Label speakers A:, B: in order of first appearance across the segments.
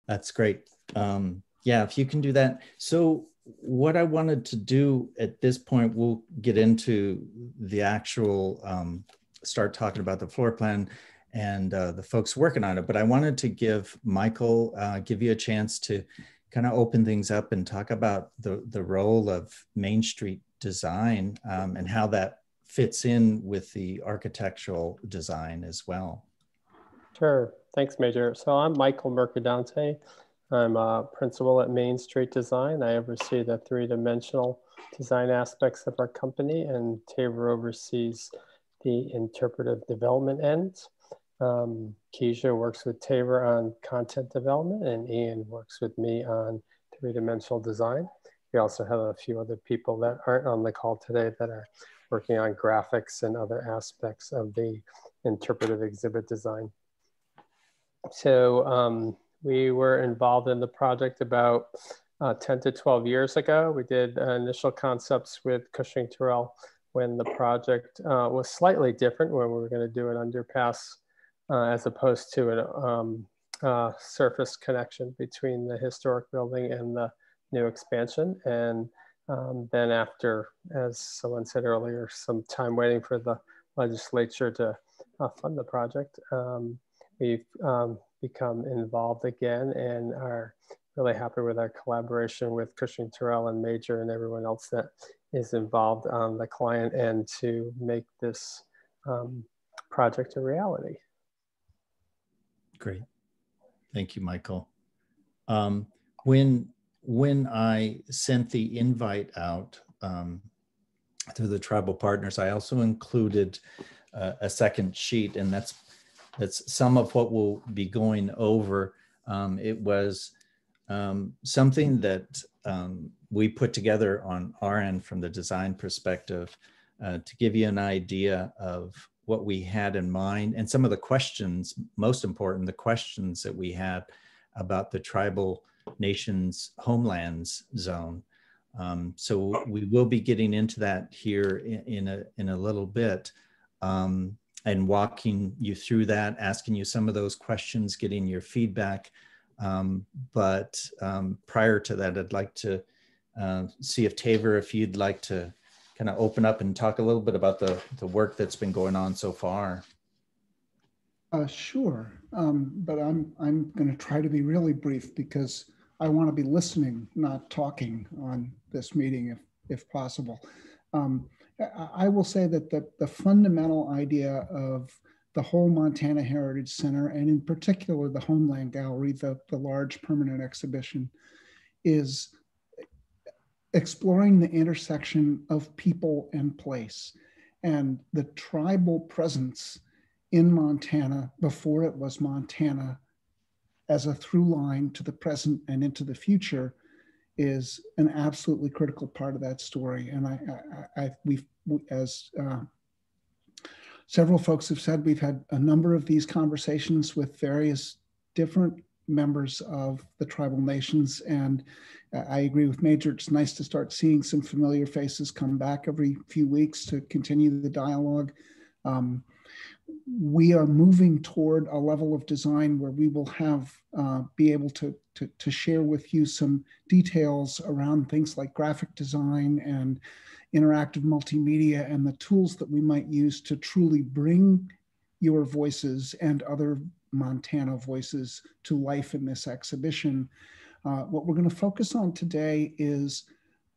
A: That's great. Yeah, if you can do that. So what I wanted to do at this point, we'll get into the actual, start talking about the floor plan and the folks working on it. But I wanted to give Michael, give you a chance to kind of open things up and talk about the role of Main Street design and how that fits in with the architectural design as well.
B: Sure. Thanks, Major. So I'm Michael Mercadante. I'm a principal at Main Street Design. I oversee the three-dimensional design aspects of our company, and Tabor oversees the interpretive development ends. Keisha works with Tabor on content development, and Ian works with me on three-dimensional design. We also have a few other people that aren't on the call today that are working on graphics and other aspects of the interpretive exhibit design. So we were involved in the project about 10 to 12 years ago. We did initial concepts with Cushing Terrell when the project was slightly different, when we were going to do an underpass as opposed to a surface connection between the historic building and the new expansion. And then after, as someone said earlier, some time waiting for the legislature to fund the project, we've become involved again and are really happy with our collaboration with Cushing Terrell and Major and everyone else that is involved on the client end to make this project a reality.
A: Great. Thank you, Michael. When I sent the invite out to the tribal partners, I also included a second sheet, and that's some of what we'll be going over. It was something that we put together on our end from the design perspective to give you an idea of what we had in mind and some of the questions, most important, the questions that we had about the tribal nations homelands zone. So we will be getting into that here in a little bit. And walking you through that, asking you some of those questions, getting your feedback. But prior to that, I'd like to see if Tabor, if you'd like to kind of open up and talk a little bit about the work that's been going on so far.
C: Sure, but I'm going to try to be really brief because I want to be listening, not talking on this meeting if possible. I will say that the fundamental idea of the whole Montana Heritage Center, and in particular the Homeland Gallery, the large permanent exhibition, is exploring the intersection of people and place and the tribal presence in Montana before it was Montana as a through line to the present and into the future is an absolutely critical part of that story. And as several folks have said, we've had a number of these conversations with various different members of the tribal nations. And I agree with Major, it's nice to start seeing some familiar faces come back every few weeks to continue the dialogue. We are moving toward a level of design where we will have be able to share with you some details around things like graphic design and interactive multimedia and the tools that we might use to truly bring your voices and other Montana voices to life in this exhibition. What we're going to focus on today is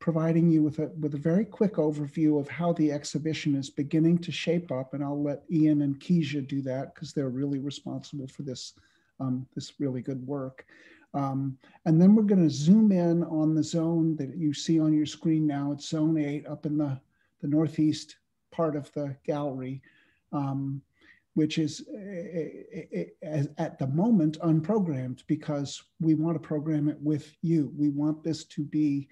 C: providing you with a very quick overview of how the exhibition is beginning to shape up, and I'll let Ian and Keisha do that because they're really responsible for this, this really good work. And then we're going to zoom in on the zone that you see on your screen now. It's Zone 8 up in the northeast part of the gallery, which is at the moment unprogrammed because we want to program it with you. We want this to be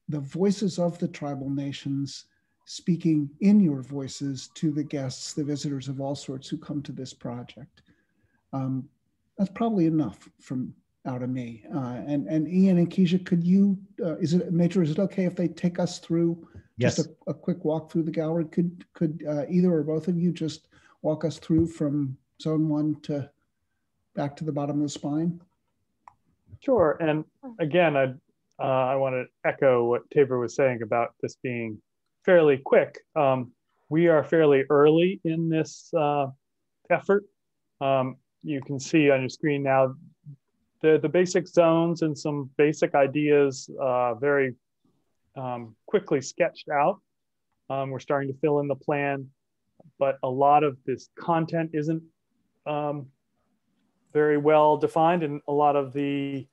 C: the voices of the tribal nations speaking in your voices to the guests, the visitors of all sorts who come to this project. That's probably enough from out of me. And Ian and Keisha, could you, Major, is it okay if they take us through just a quick walk through the gallery? Could either or both of you just walk us through from Zone 1 to back to the bottom of the spine?
D: Sure. And again, I want to echo what Tabor was saying about this being fairly quick. We are fairly early in this effort. You can see on your screen now the basic zones and some basic ideas very quickly sketched out. We're starting to fill in the plan, but a lot of this content isn't very well defined, and a lot of the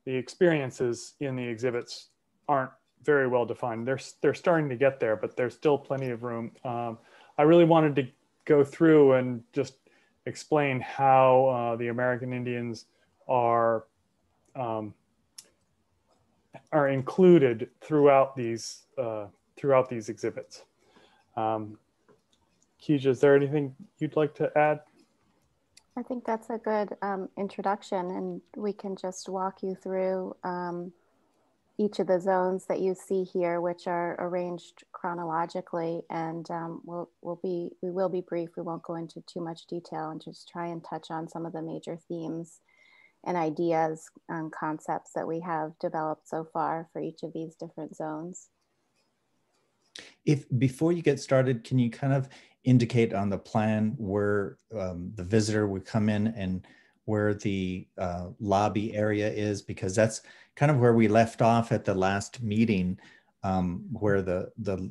D: experiences in the exhibits aren't very well defined. They're starting to get there, but there's still plenty of room. I really wanted to go through and just explain how the American Indians are included throughout these exhibits. Keisha, is there anything you'd like to add?
E: I think that's a good introduction, and we can just walk you through each of the zones that you see here, which are arranged chronologically, and we will be brief. We won't go into too much detail and just try and touch on some of the major themes and ideas and concepts that we have developed so far for each of these different zones.
A: If before you get started, can you kind of indicate on the plan where the visitor would come in and where the lobby area is? Because that's kind of where we left off at the last meeting, where the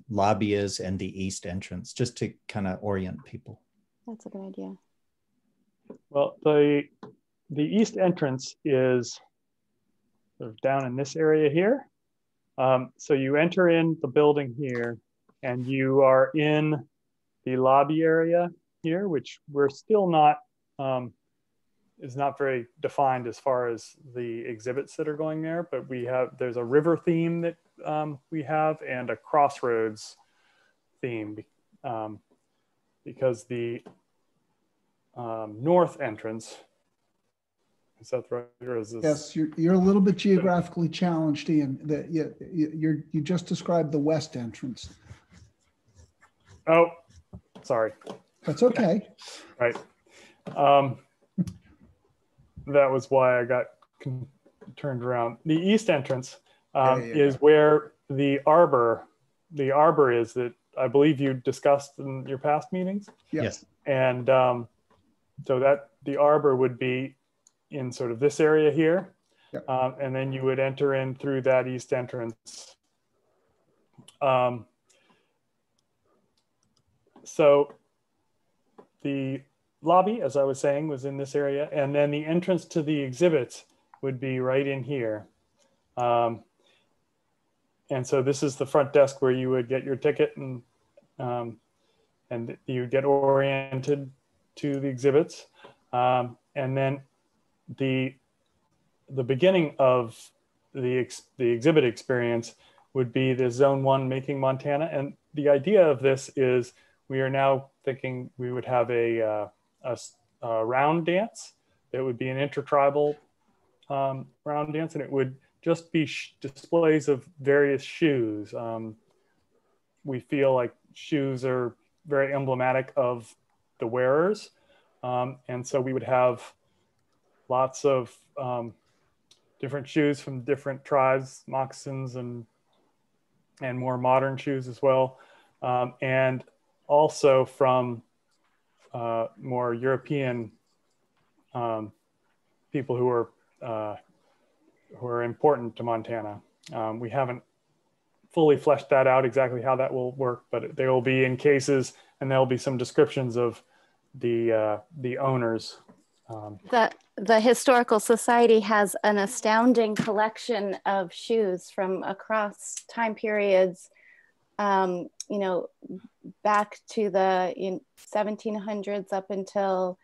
A: lobby is and the east entrance, just to kind of orient people.
E: That's a good idea.
D: Well, the east entrance is sort of down in this area here. So you enter in the building here, and you are in the lobby area here, which we're still not, is not very defined as far as the exhibits that are going there, but there's a river theme that we have, and a crossroads theme, because the north entrance, is that right? Or is this...
C: Yes, you're a little bit geographically challenged, Ian. You just described the west entrance.
D: Oh, sorry.
C: That's okay.
D: Right. That was why I got turned around. The east entrance is where the arbor is that I believe you discussed in your past meetings.
C: Yes.
D: And so that the arbor would be in sort of this area here.
C: Yep.
D: And then you would enter in through that east entrance. So the lobby, as I was saying, was in this area, and then the entrance to the exhibits would be right in here. And so this is the front desk where you would get your ticket, and you get oriented to the exhibits. And then the beginning of the exhibit experience would be the Zone 1 Making Montana. And the idea of this is we are now thinking we would have a round dance. That would be an intertribal round dance, and it would just be displays of various shoes. We feel like shoes are very emblematic of the wearers. And so we would have lots of different shoes from different tribes, moccasins and more modern shoes as well. And also from more European people who are important to Montana. We haven't fully fleshed that out exactly how that will work, but there will be in cases, and there will be some descriptions of the owners.
E: The Historical Society has an astounding collection of shoes from across time periods, you know, back to the 1700s up until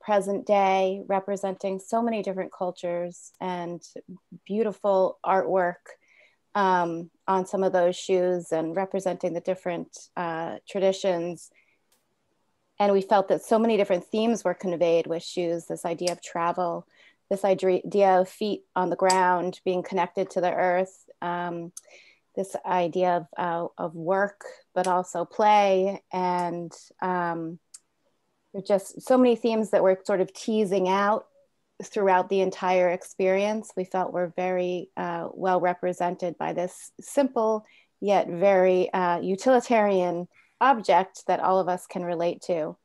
E: present day, representing so many different cultures and beautiful artwork on some of those shoes and representing the different traditions. And we felt that so many different themes were conveyed with shoes, this idea of travel, this idea of feet on the ground, being connected to the earth, this idea of work, but also play. And there's just so many themes that we're sort of teasing out throughout the entire experience, we felt were very well represented by this simple yet very utilitarian object that all of us can relate to.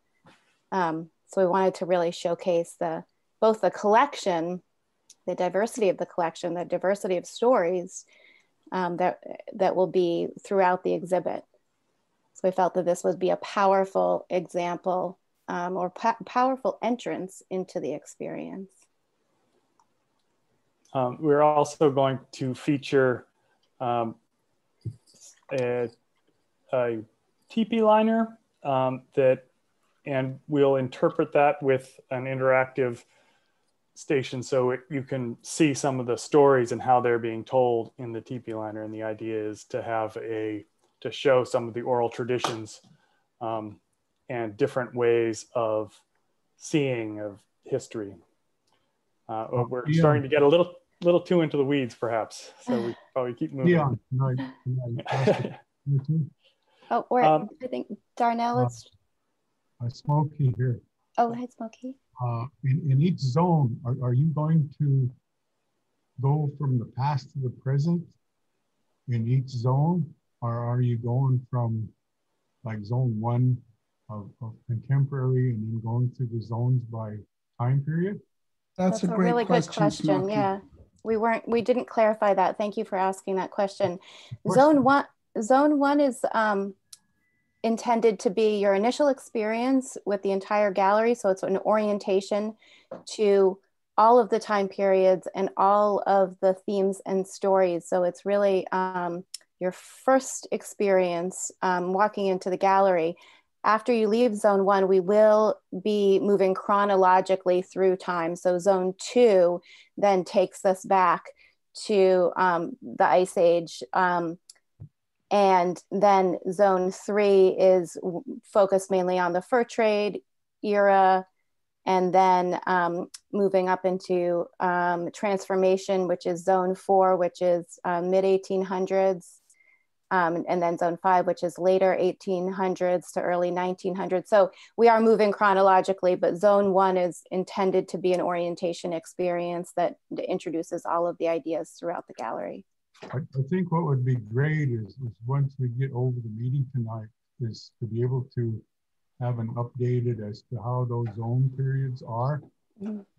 E: So we wanted to really showcase both the collection, the diversity of the collection, the diversity of stories that will be throughout the exhibit. So we felt that this would be a powerful example or powerful entrance into the experience.
D: We're also going to feature a teepee liner and we'll interpret that with an interactive station so you can see some of the stories and how they're being told in the teepee liner. And the idea is to show some of the oral traditions and different ways of seeing of history. We're starting to get a little too into the weeds, perhaps. So we probably keep moving.
F: Yeah, can I ask you too?
E: Oh, or I think Darnell is.
F: Smokey here.
E: Oh, hi, Smokey.
F: In each zone, are you going to go from the past to the present in each zone, or are you going from like zone 1 of contemporary and then going through the zones by time period?
C: That's a great
E: really
C: question,
E: good question.
C: Smokey.
E: Yeah, we didn't clarify that. Thank you for asking that question. Zone one is intended to be your initial experience with the entire gallery. So it's an orientation to all of the time periods and all of the themes and stories. So it's really your first experience walking into the gallery. After you leave zone 1, we will be moving chronologically through time. So zone 2 then takes us back to the Ice Age. And then zone 3 is focused mainly on the fur trade era, and then moving up into transformation, which is zone 4, which is mid-1800s, and then zone 5, which is later 1800s to early 1900s. So we are moving chronologically, but zone 1 is intended to be an orientation experience that introduces all of the ideas throughout the gallery.
F: I think what would be great is once we get over the meeting tonight is to be able to have an updated as to how those zone periods are,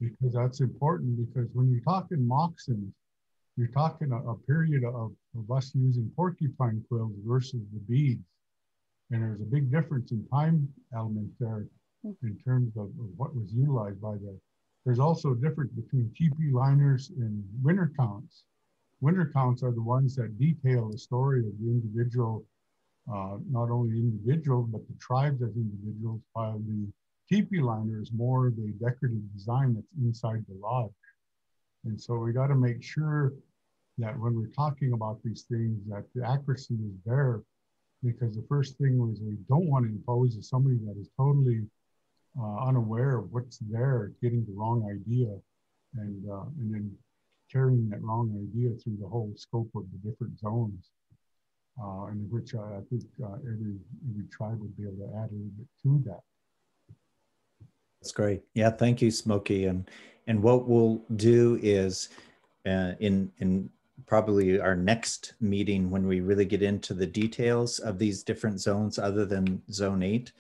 F: because that's important, because when you're talking moccasins, you're talking a period of us using porcupine quills versus the beads. And there's a big difference in time element there in terms of what was utilized by that. There's also a difference between teepee liners and winter counts. Winter counts are the ones that detail the story of the individual, not only the individual, but the tribes as individuals, while the teepee liner is more the decorative design that's inside the lodge. And so we got to make sure that when we're talking about these things, that the accuracy is there, because the first thing was we don't want to impose is somebody that is totally unaware of what's there, getting the wrong idea, and then carrying that wrong idea through the whole scope of the different zones, and which I think every tribe would be able to add a little bit to that.
A: That's great. Yeah, thank you, Smokey. And what we'll do is in probably our next, when we really get into the details of these different zones other than zone 8,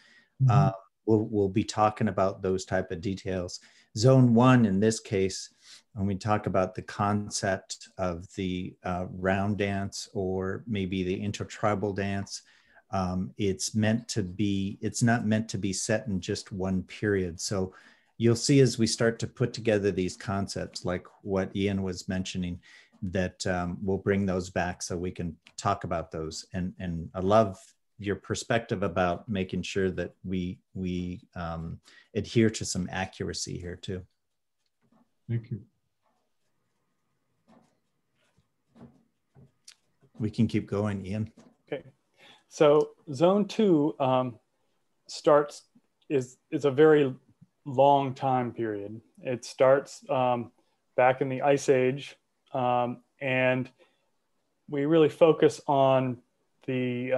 A: we'll be talking about those type of details. Zone 1 in this case, when we talk about the concept of the round dance or maybe the intertribal dance, it's not meant to be set in just one period. So you'll see as we start to put together these concepts, like what Ian was mentioning, that we'll bring those back so we can talk about those. And I love your perspective about making sure that we adhere to some accuracy here too.
F: Thank you.
A: We can keep going, Ian.
D: Okay, so zone 2 is a very long time period. It starts back in the Ice Age, and we really focus on the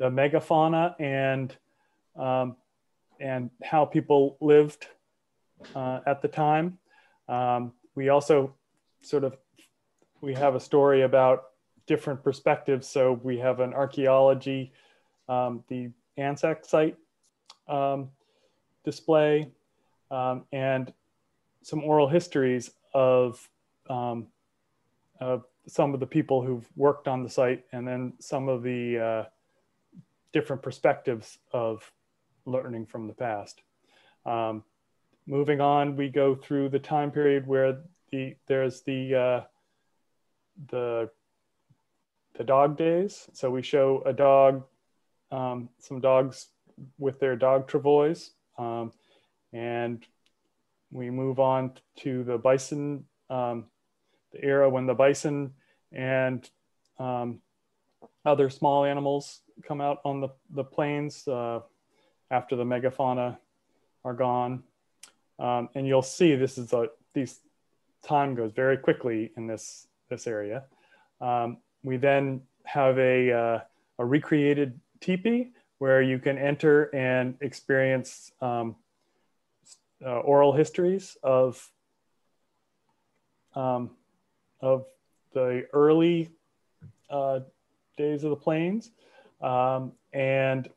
D: megafauna and how people lived at the time. We also we have a story about different perspectives. So we have an archaeology, the Anzac site display, and some oral histories of some of the people who've worked on the site, and then some of the different perspectives of learning from the past. Moving on, we go through the time period where there's the dog days. So we show a dog, some dogs with their dog travois, and we move on to the bison, the era when the bison and other small animals come out on the plains after the megafauna are gone. And you'll see these time goes very quickly in this area. We then have a recreated teepee where you can enter and experience oral histories of the early days of the plains. And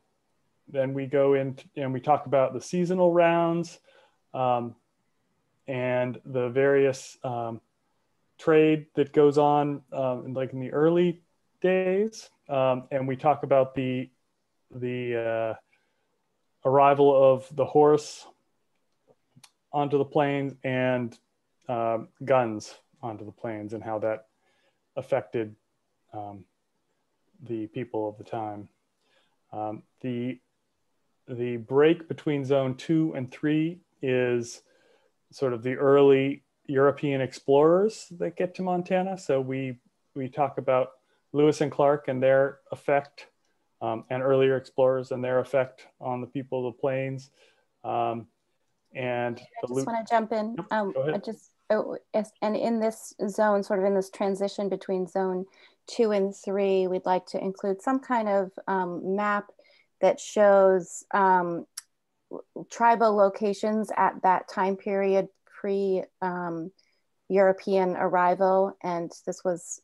D: then we go in and we talk about the seasonal rounds and the various trade that goes on like in the early days. And we talk about the arrival of the horse onto the plains and guns onto the plains and how that affected the people of the time. The break between zone 2 and 3 is sort of the early European explorers that get to Montana. So we talk about Lewis and Clark and their effect, and earlier explorers and their effect on the people of the plains. And
E: I just want to jump in.
D: Go ahead.
E: And in this zone, sort of in this transition between zone 2 and 3, we'd like to include some kind of map that shows tribal locations at that time period pre-European arrival. And this was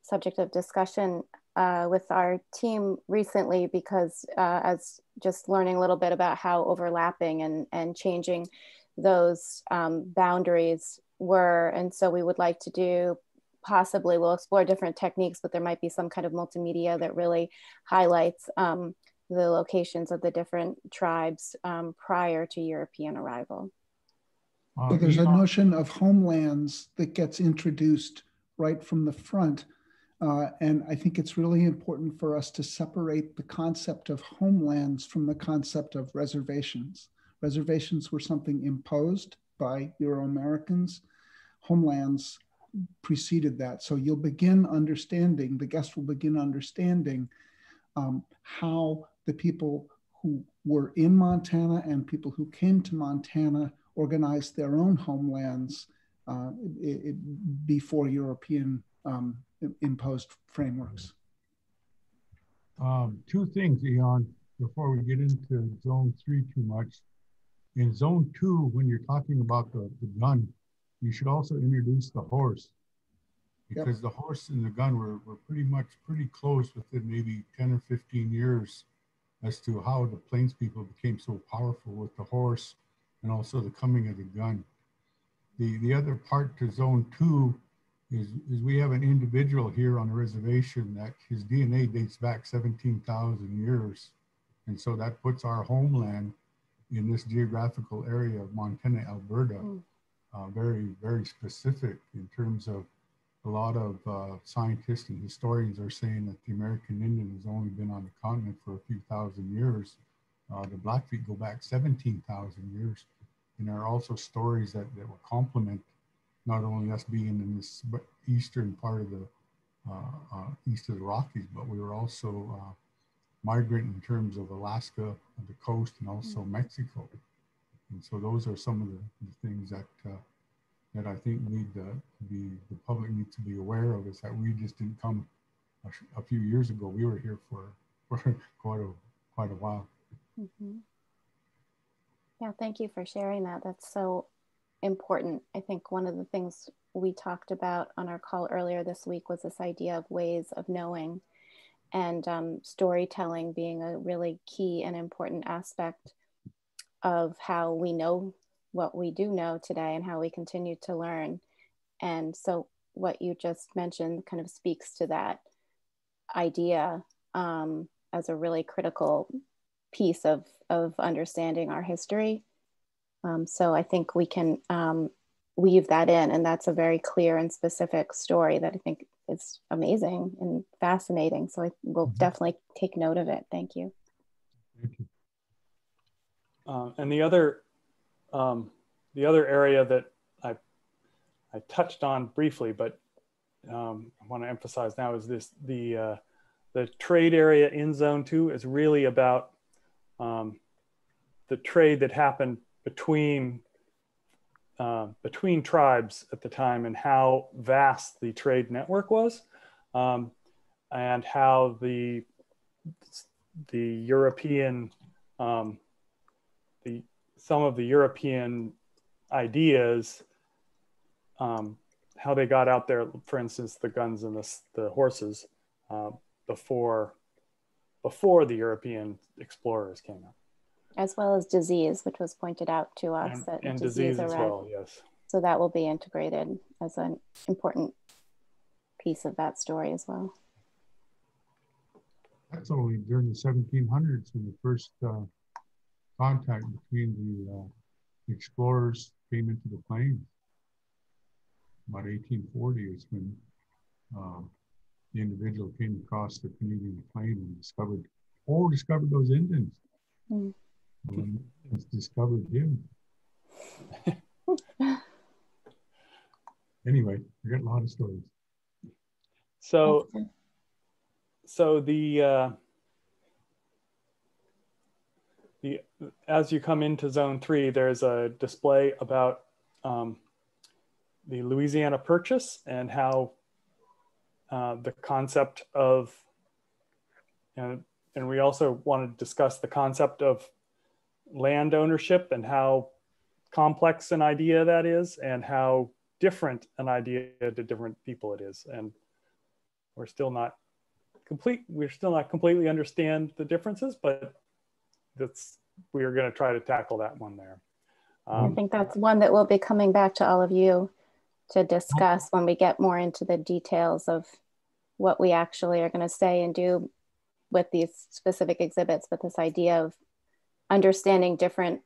E: subject of discussion with our team recently because as just learning a little bit about how overlapping and changing those boundaries were. And so we would like to do, possibly we'll explore different techniques, but there might be some kind of multimedia that really highlights the locations of the different tribes prior to European arrival.
C: So there's a notion of homelands that gets introduced right from the front. And I think it's really important for us to separate the concept of homelands from the concept of reservations. Reservations were something imposed by Euro-Americans. Homelands preceded that. So you'll begin understanding, the guest will begin understanding how the people who were in Montana and people who came to Montana organized their own homelands before European imposed frameworks.
F: Two things, Eon, before we get into zone 3 too much. In zone 2, when you're talking about the gun, you should also introduce the horse, because the horse and the gun were pretty close within maybe 10 or 15 years as to how the Plains people became so powerful with the horse and also the coming of the gun. The other part to zone 2 is we have an individual here on the reservation that his DNA dates back 17,000 years. And so that puts our homeland in this geographical area of Montana, Alberta, very, very specific in terms of a lot of scientists and historians are saying that the American Indian has only been on the continent for a few thousand years. The Blackfeet go back 17,000 years. And there are also stories that will complement not only us being in this eastern part of the east of the Rockies, but we were also migrant in terms of Alaska, of the coast, and also Mexico. And so those are some of the things that that I think the public needs to be aware of, is that we just didn't come a few years ago. We were here for quite a while.
E: Yeah, thank you for sharing that. That's so important. I think one of the things we talked about on our call earlier this week was this idea of ways of knowing, and storytelling being a really key and important aspect of how we know what we do know today and how we continue to learn. And so what you just mentioned kind of speaks to that idea as a really critical piece of understanding our history. So I think we can weave that in, and that's a very clear and specific story that I think is amazing and fascinating. So I will definitely take note of it. Thank you.
F: Thank you.
D: And the other area that I touched on briefly, but I want to emphasize now is this: the trade area in Zone 2 is really about the trade that happened between tribes at the time, and how vast the trade network was, and how the European some of the European ideas, how they got out there, for instance, the guns and the horses, before the European explorers came out.
E: As well as disease, which was pointed out to us.
D: And disease as well, yes.
E: So that will be integrated as an important piece of that story as well.
F: That's only during the 1700s when the first contact between the explorers came into the plains. About 1840 is when the individual came across the Canadian plain and discovered those Indians. Mm. And discovered him. Anyway, I got a lot of stories.
D: So as you come into Zone 3, there's a display about the Louisiana Purchase and how the concept of, and we also want to discuss the concept of land ownership and how complex an idea that is, and how different an idea to different people it is. And we're still not completely understand the differences, but we are going to try to tackle that one there.
E: I think that's one that we'll be coming back to all of you to discuss when we get more into the details of what we actually are going to say and do with these specific exhibits, but this idea of understanding different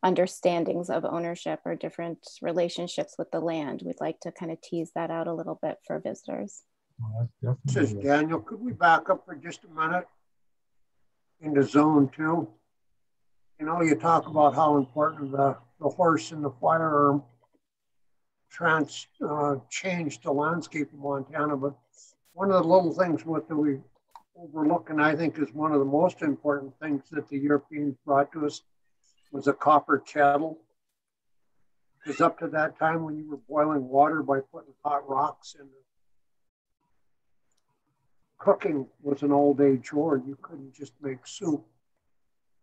E: understandings of ownership or different relationships with the land. We'd like to kind of tease that out a little bit for visitors.
F: Well,
G: this is Daniel. Could we back up for just a minute into Zone 2? You know, you talk about how important the horse and the firearm changed the landscape of Montana, but one of the little things that we overlook, and I think is one of the most important things that the Europeans brought to us, was a copper kettle. Because up to that time, when you were boiling water by putting hot rocks in, cooking was an all-day chore. You couldn't just make soup.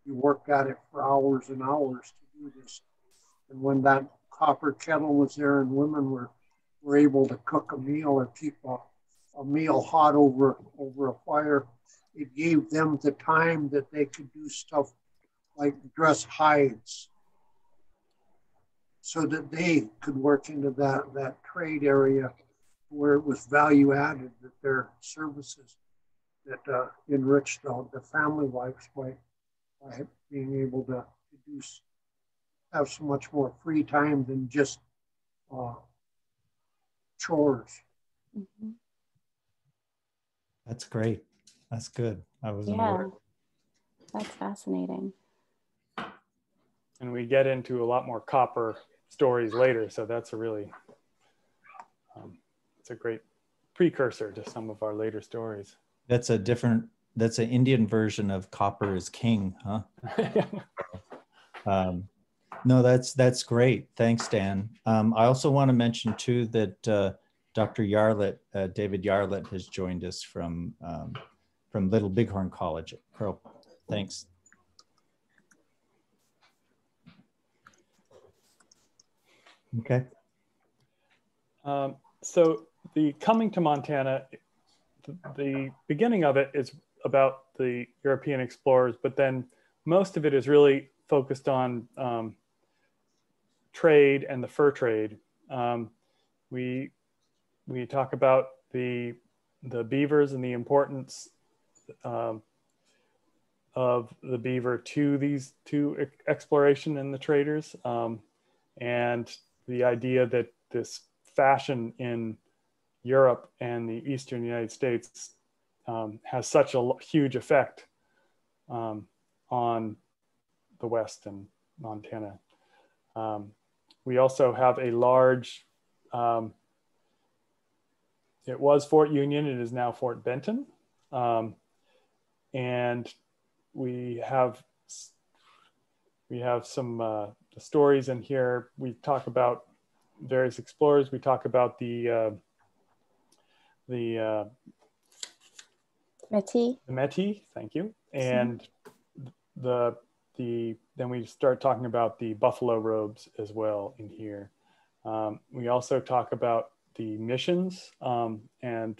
G: You worked at it for hours and hours to do this. And when that copper kettle was there and women were able to cook a meal or keep a meal hot over a fire, it gave them the time that they could do stuff like dress hides so that they could work into that trade area where it was value added, that their services that enriched the family lives by being able to have so much more free time than just chores.
E: Mm-hmm.
A: That's great. That's good. I wasn't
E: Yeah,
A: aware.
E: that's fascinating.
D: And we get into a lot more copper stories later, so that's a really, it's a great precursor to some of our later stories.
A: That's an Indian version of copper is king, huh? No, that's great. Thanks, Dan. I also want to mention too that Dr. Yarlett, David Yarlett, has joined us from Little Bighorn College at Pearl. Thanks. Okay.
D: So the coming to Montana, the beginning of it is about the European explorers, but then most of it is really focused on trade and the fur trade. We talk about the beavers and the importance of the beaver to exploration and the traders, and the idea that this fashion in Europe and the Eastern United States has such a huge effect on the West and Montana. We also have a large, it was Fort Union, it is now Fort Benton. And we have some stories in here. We talk about various explorers. We talk about the Métis, thank you. And then we start talking about the buffalo robes as well in here. We also talk about the missions and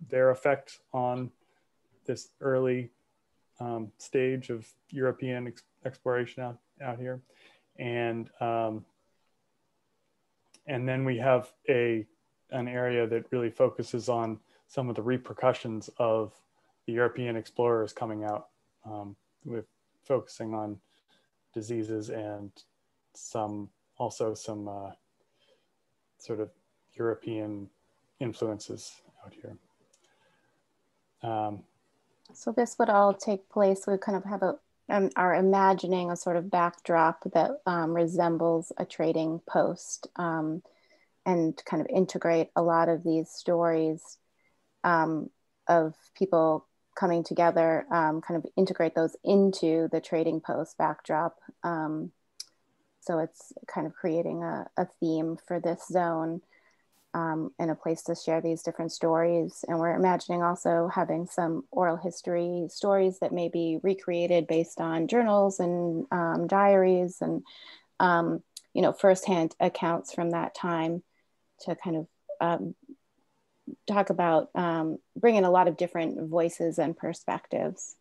D: their effect on this early stage of European exploration out here. And then we have an area that really focuses on some of the repercussions of the European explorers coming out, with focusing on diseases and also some sort of European influences out here.
E: So this would all take place, we kind of have are imagining a sort of backdrop that resembles a trading post, and kind of integrate a lot of these stories of people coming together, kind of integrate those into the trading post backdrop. So it's kind of creating a theme for this zone, and a place to share these different stories. And we're imagining also having some oral history stories that may be recreated based on journals and diaries and, you know, firsthand accounts from that time to kind of talk about bringing a lot of different voices and perspectives.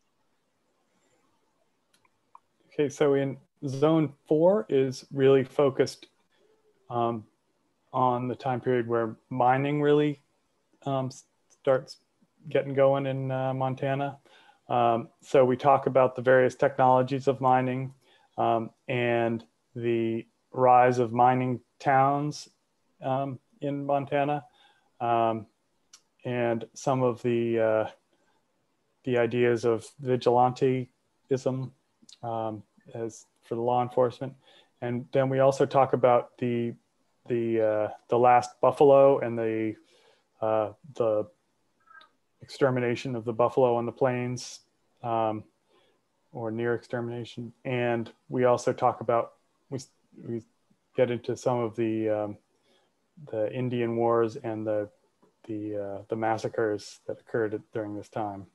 D: Okay, so in Zone 4 is really focused on the time period where mining really starts getting going in Montana. So we talk about the various technologies of mining and the rise of mining towns in Montana, and some of the ideas of vigilantism as for the law enforcement. And then we also talk about the last buffalo and the extermination of the buffalo on the plains, or near extermination. And we also talk about, we get into some of the Indian wars and the massacres that occurred during this time,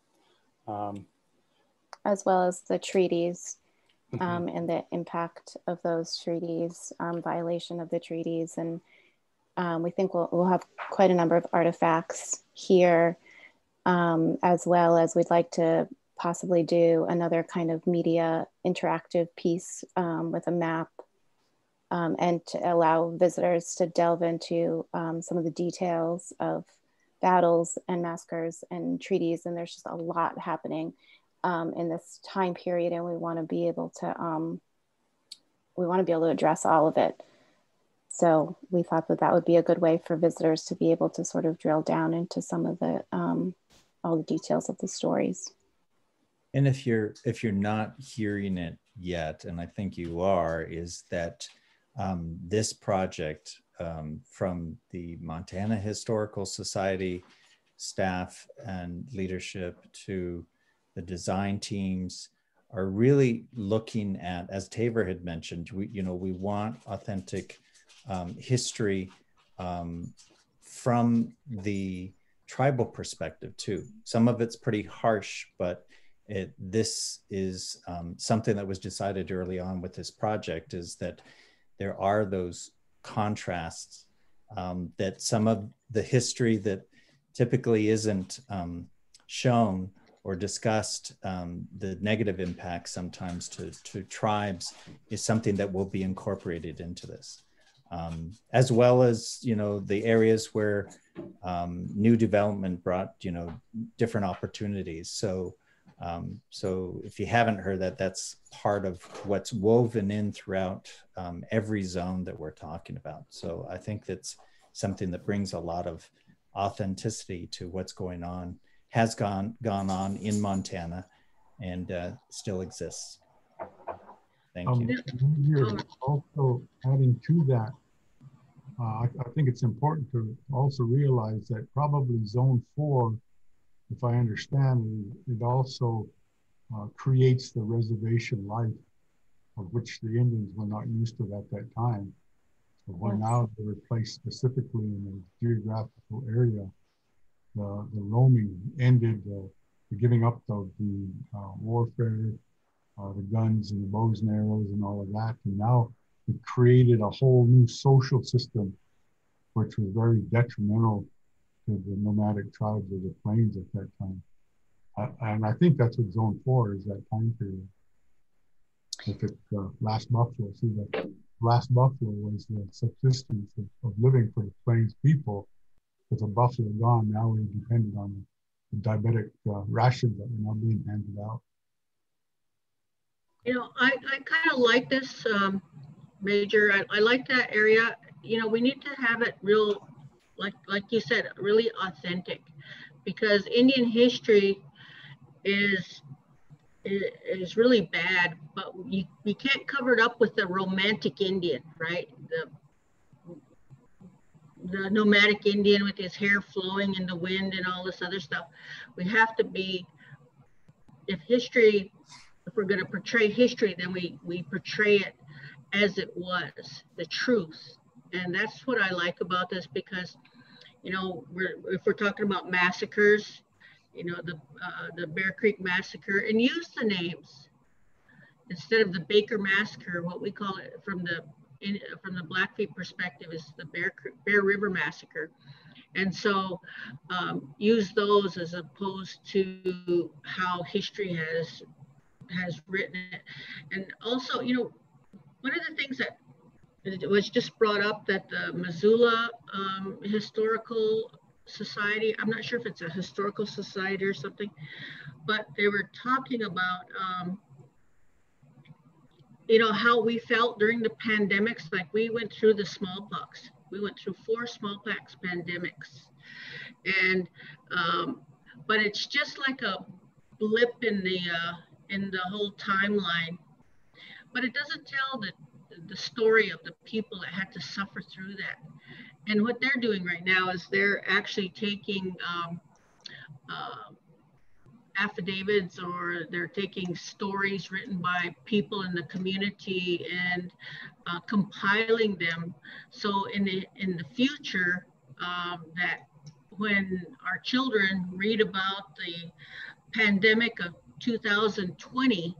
E: as well as the treaties. And the impact of those treaties, violation of the treaties. And we think we'll have quite a number of artifacts here, as well as we'd like to possibly do another kind of media interactive piece with a map, and to allow visitors to delve into some of the details of battles and massacres and treaties. And there's just a lot happening in this time period, and we want to be able to address all of it. So we thought that would be a good way for visitors to be able to sort of drill down into some of the all the details of the stories.
A: And if you're not hearing it yet, and I think you are, is that this project from the Montana Historical Society staff and leadership to the design teams are really looking at, as Taver had mentioned, we want authentic history from the tribal perspective too. Some of it's pretty harsh, but this is something that was decided early on with this project, is that there are those contrasts, that some of the history that typically isn't shown or discussed, the negative impacts sometimes to tribes, is something that will be incorporated into this. As well as, you know, the areas where new development brought, you know, different opportunities. So, so if you haven't heard that, that's part of what's woven in throughout every zone that we're talking about. So I think that's something that brings a lot of authenticity to what's going on, has gone on in Montana, and still exists. Thank you.
F: Here, also adding to that, I think it's important to also realize that probably Zone 4, if I understand, it also creates the reservation life of which the Indians were not used to at that time. So when now they were placed specifically in a geographical area, the roaming ended, the giving up of the warfare, the guns and the bows and arrows and all of that. And now it created a whole new social system, which was very detrimental to the nomadic tribes of the plains at that time. And I think that's what Zone 4 is, that time period. If it's Last Buffalo, see, the Last Buffalo was the subsistence of living for the plains people. With the buffalo gone, now we're dependent on the diabetic rations that are now being handed out.
H: You know, I kind of like this, Major. I like that area. You know, we need to have it real, like you said, really authentic, because Indian history is really bad, but you can't cover it up with the romantic Indian, right? The nomadic Indian with his hair flowing in the wind and all this other stuff. We have to be, if we're going to portray history, then we portray it as it was, the truth. And that's what I like about this, because, you know, if we're talking about massacres, you know, the Bear Creek Massacre, and use the names instead of the Baker Massacre. What we call it from the Blackfeet perspective is the Bear River Massacre. And so use those as opposed to how history has written it. And also, you know, one of the things that was just brought up, that the Missoula Historical Society, I'm not sure if it's a historical society or something, but they were talking about you know, how we felt during the pandemics. Like, we went through the smallpox. We went through 4 smallpox pandemics. And, but it's just like a blip in the whole timeline. But it doesn't tell the story of the people that had to suffer through that. And what they're doing right now is they're actually taking affidavits, or they're taking stories written by people in the community and compiling them. So in the future, that when our children read about the pandemic of 2020,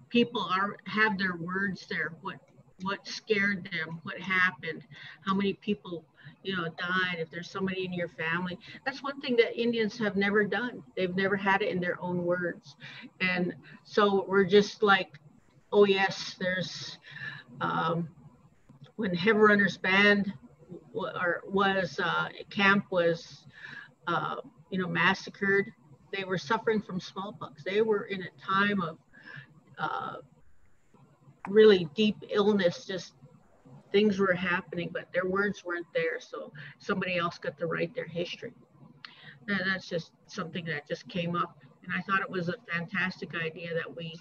H: people have their words there. What scared them, what happened, how many people, you know, died, if there's somebody in your family. That's one thing that Indians have never done. They've never had it in their own words. And so we're just like, oh yes, there's, when Heavy Runners Band camp was, you know, massacred, they were suffering from smallpox. They were in a time of really deep illness, just things were happening, but their words weren't there. So somebody else got to write their history. And that's just something that just came up. And I thought it was a fantastic idea that we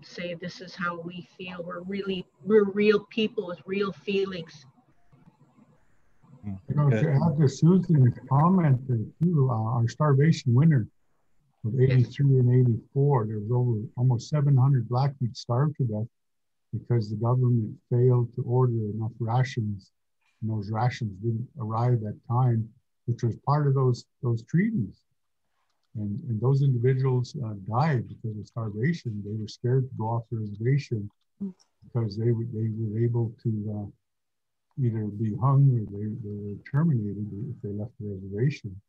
H: say, this is how we feel. We're real people with real feelings.
F: You know, to add to Susan's comment too, our starvation winter of 83 and 84, there was almost 700 Blackfeet starved to death because the government failed to order enough rations, and those rations didn't arrive at time, which was part of those treaties. And those individuals died because of starvation. They were scared to go off the reservation because they were able to either be hung or they were terminated if they left the reservation.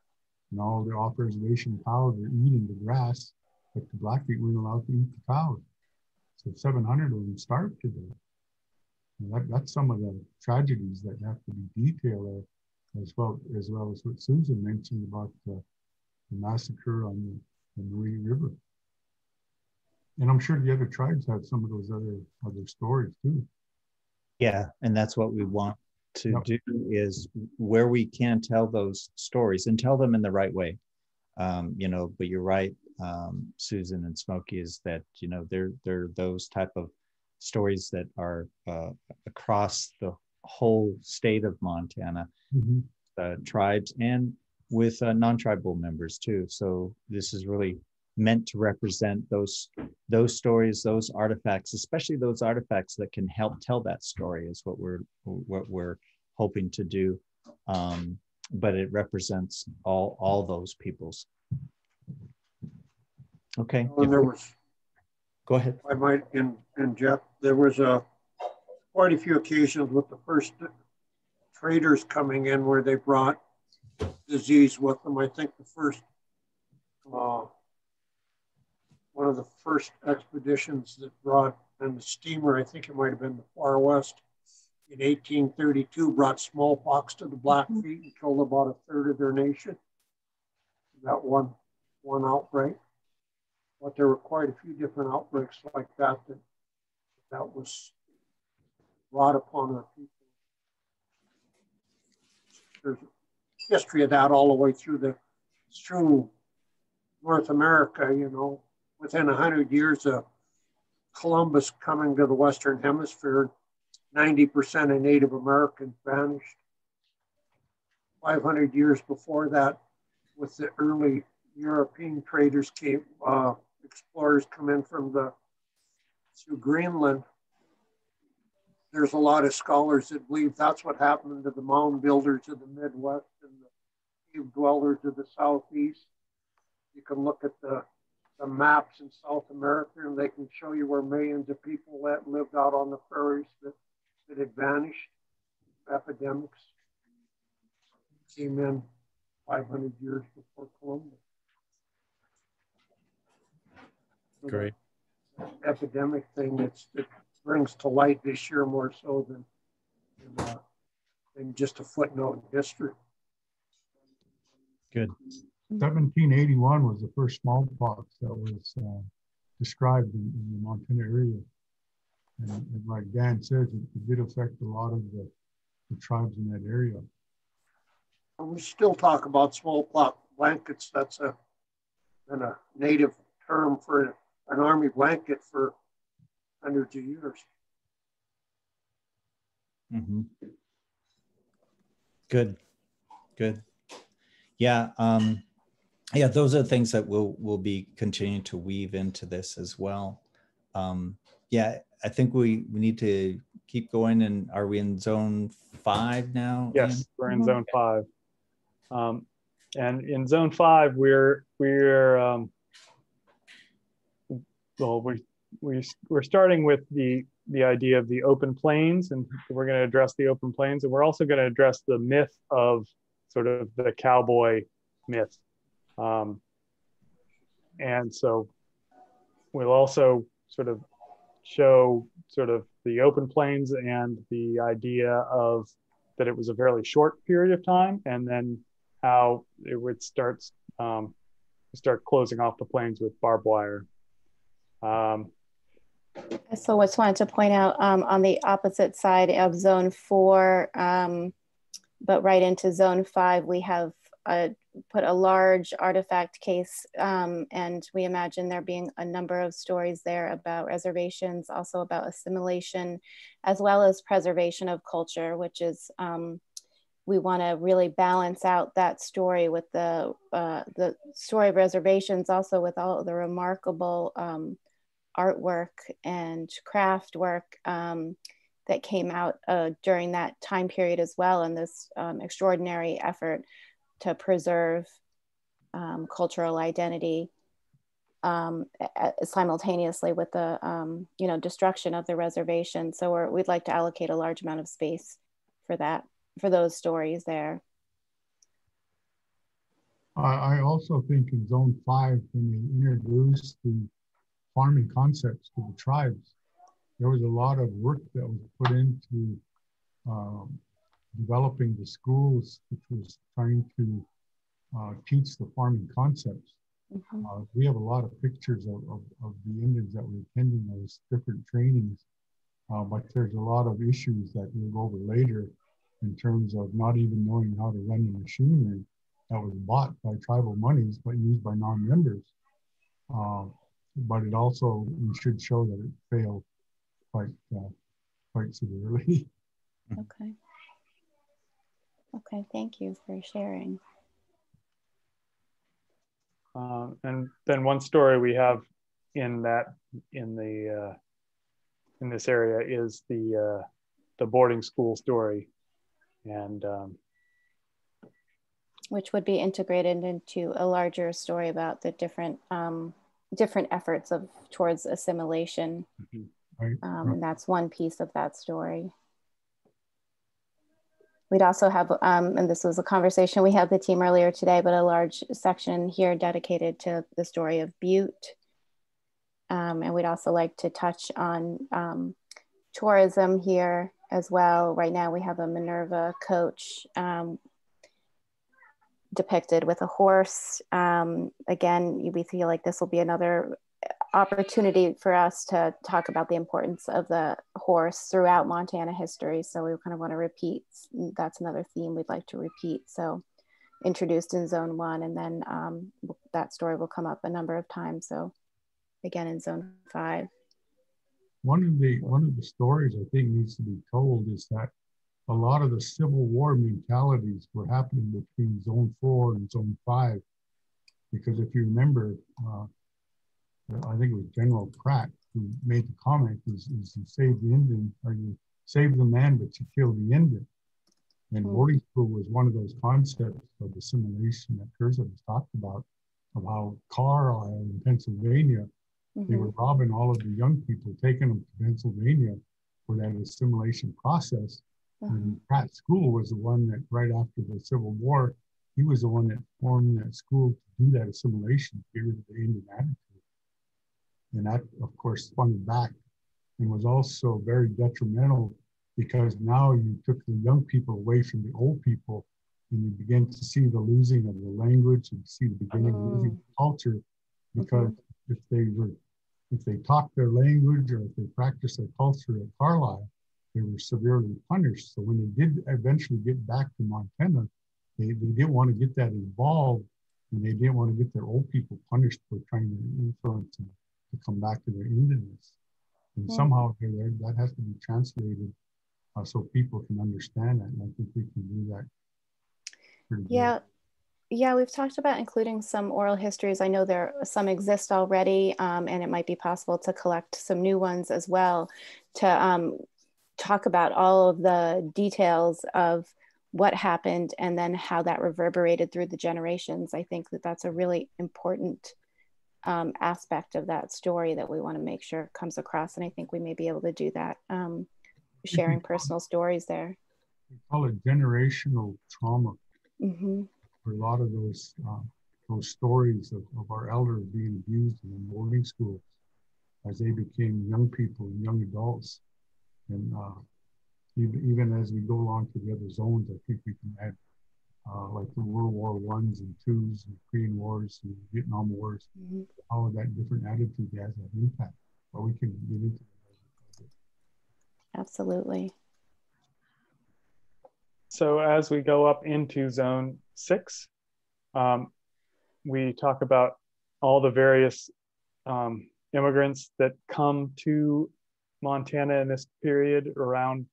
F: And all the off-reservation cows were eating the grass, but the Blackfeet weren't allowed to eat the cows. So 700 of them starved to death. And that's some of the tragedies that have to be detailed, as well as what Susan mentioned about the massacre on the Marie River. And I'm sure the other tribes have some of those other stories too.
A: Yeah, and that's what we want to do, is where we can tell those stories and tell them in the right way. You know, but you're right, Susan and Smokey, is that, you know, they're those type of stories that are across the whole state of Montana, tribes and with non-tribal members too. So this is really meant to represent those stories, those artifacts, especially those artifacts that can help tell that story, is what we're hoping to do. But it represents all those peoples. Okay.
G: And there was,
A: go ahead.
G: I might inject, there was quite a few occasions with the first traders coming in where they brought disease with them. I think the first, one of the first expeditions that brought, and the steamer, I think it might have been the Far West, in 1832, brought smallpox to the Blackfeet and killed about a third of their nation. That one outbreak. But there were quite a few different outbreaks like that was brought upon our people. There's a history of that all the way through North America, you know. Within 100 years of Columbus coming to the Western Hemisphere, 90% of Native Americans vanished. 500 years before that, with the early European traders explorers come in through Greenland. There's a lot of scholars that believe that's what happened to the mound builders of the Midwest and the cave dwellers of the Southeast. You can look at the maps in South America, and they can show you where millions of people that lived out on the prairies that had vanished. Epidemics came in 500 years before Columbus. So
A: great.
G: Epidemic thing it brings to light this year more so than just a footnote in history.
A: Good.
F: 1781 was the first smallpox that was described in the Montana area. And like Dan says, it did affect a lot of the tribes in that area.
G: We still talk about smallpox blankets. That's been a native term for an army blanket for hundreds of years.
A: Mm-hmm. Good. Yeah. Yeah, those are things that we'll be continuing to weave into this as well. Yeah, I think we need to keep going. And are we in zone 5 now?
D: Yes,
A: Ian?
D: we're in zone 5. And in zone 5, we're starting with the idea of the open plains, and we're going to address the open plains, and we're also going to address the myth of sort of the cowboy myth. And so we'll also sort of show sort of the open plains and the idea of that it was a fairly short period of time, and then how it would start closing off the plains with barbed wire.
E: So I just wanted to point out on the opposite side of zone 4, but right into zone 5, we have put a large artifact case, and we imagine there being a number of stories there about reservations, also about assimilation, as well as preservation of culture, which is, we want to really balance out that story with the story of reservations, also with all of the remarkable artwork and craft work that came out during that time period as well, and this extraordinary effort to preserve cultural identity simultaneously with the destruction of the reservation. So we'd like to allocate a large amount of space for those stories there.
F: I also think in Zone 5, when they introduced the farming concepts to the tribes, there was a lot of work that was put into developing the schools, which was trying to teach the farming concepts.
E: Mm-hmm.
F: We have a lot of pictures of the Indians that were attending those different trainings, but there's a lot of issues that we'll go over later in terms of not even knowing how to run the machinery that was bought by tribal monies but used by non-members. But it also, we should show that it failed quite severely.
E: Okay. Okay, thank you for sharing.
D: And then one story we have in this area is the boarding school story, and
E: which would be integrated into a larger story about the different efforts towards assimilation.
F: Right.
E: And that's one piece of that story. We'd also have, and this was a conversation we had with the team earlier today, but a large section here dedicated to the story of Butte. And we'd also like to touch on tourism here as well. Right now we have a Minerva coach depicted with a horse. Again, we feel like this will be another opportunity for us to talk about the importance of the horse throughout Montana history. So we kind of want to repeat, that's another theme we'd like to repeat. So introduced in Zone 1, and then that story will come up a number of times. So again in Zone 5.
F: One of the stories I think needs to be told is that a lot of the Civil War mentalities were happening between Zone 4 and Zone 5. Because if you remember, I think it was General Pratt who made the comment, is you save the Indian, or you save the man, but you kill the Indian. And boarding school was one of those concepts of assimilation that Curzon has talked about, of how Carlisle in Pennsylvania, they were robbing all of the young people, taking them to Pennsylvania for that assimilation process. And Pratt School was the one that right after the Civil War, he was the one that formed that school to do that assimilation, get rid of the Indian attitude. And that, of course, spun it back and was also very detrimental, because now you took the young people away from the old people, and you begin to see the losing of the language and see the beginning of losing the culture, because if they talked their language or if they practiced their culture at Carlisle, they were severely punished. So when they did eventually get back to Montana, they didn't want to get that involved, and they didn't want to get their old people punished for trying to influence them to come back to their Indianness. And somehow that has to be translated so people can understand that. And I think we can do that pretty good.
E: Yeah, we've talked about including some oral histories. I know some exist already, and it might be possible to collect some new ones as well to talk about all of the details of what happened and then how that reverberated through the generations. I think that's a really important aspect of that story that we want to make sure comes across. And I think we may be able to do that, sharing personal stories there.
F: We call it generational trauma. For a lot of those stories of our elders being abused in the boarding schools as they became young people and young adults. And even as we go along to the other zones, I think we can add like the World War I's and II's and Korean Wars and Vietnam Wars, how that different attitude has that impact. But we can get into that.
E: Absolutely.
D: So as we go up into Zone 6, we talk about all the various immigrants that come to Montana in this period around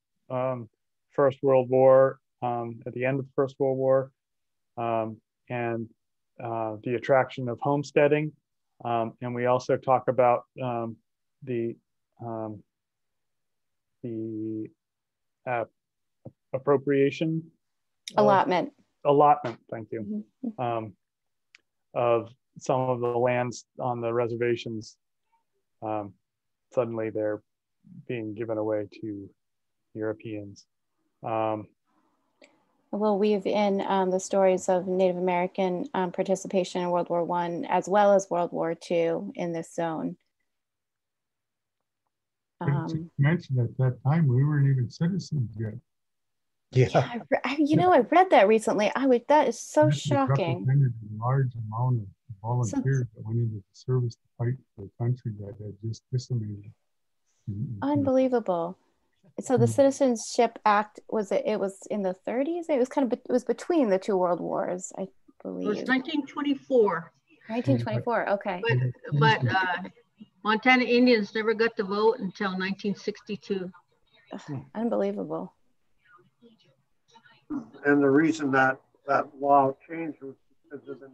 D: First World War, at the end of the First World War, and the attraction of homesteading. And we also talk about the appropriation.
E: Allotment,
D: thank you. Of some of the lands on the reservations. Suddenly they're being given away to Europeans.
E: we'll weave in the stories of Native American participation in World War I as well as World War II in this zone.
F: You mentioned at that time we weren't even citizens yet.
A: Yeah.
E: I read that recently. That is so shocking.
F: Represented a large amount of volunteers that went into the service to fight for a country that had just decimated.
E: Unbelievable. So the Citizenship Act was in the 30s. It was between the two world wars, I believe.
H: It was 1924.
E: 1924. Okay.
H: But Montana Indians never got to vote until 1962.
E: Unbelievable.
G: And the reason that law changed was because of the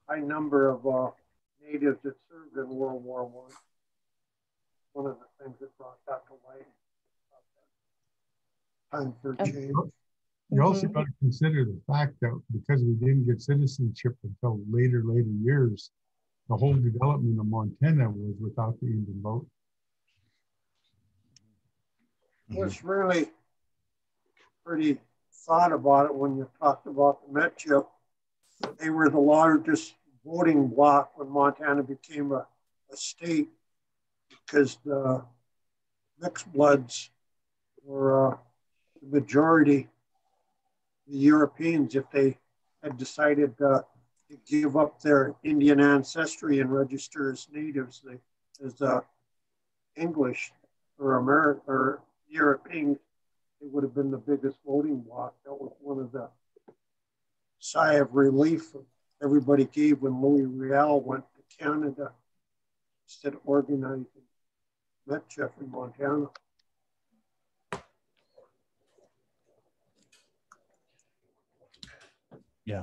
G: high number of natives that served in World War I. One of the things that brought that to light. Time for change.
F: You also got to consider the fact that because we didn't get citizenship until later years, the whole development of Montana was without the Indian vote.
G: Was really pretty thought about it when you talked about the Metchip. They were the largest voting bloc when Montana became a state because the mixed bloods were the majority. The Europeans, if they had decided to give up their Indian ancestry and register as natives, as English or American or Europeans, it would have been the biggest voting bloc. That was one of the sigh of relief everybody gave when Louis Riel went to Canada instead of organizing Metchef in Montana.
A: Yeah.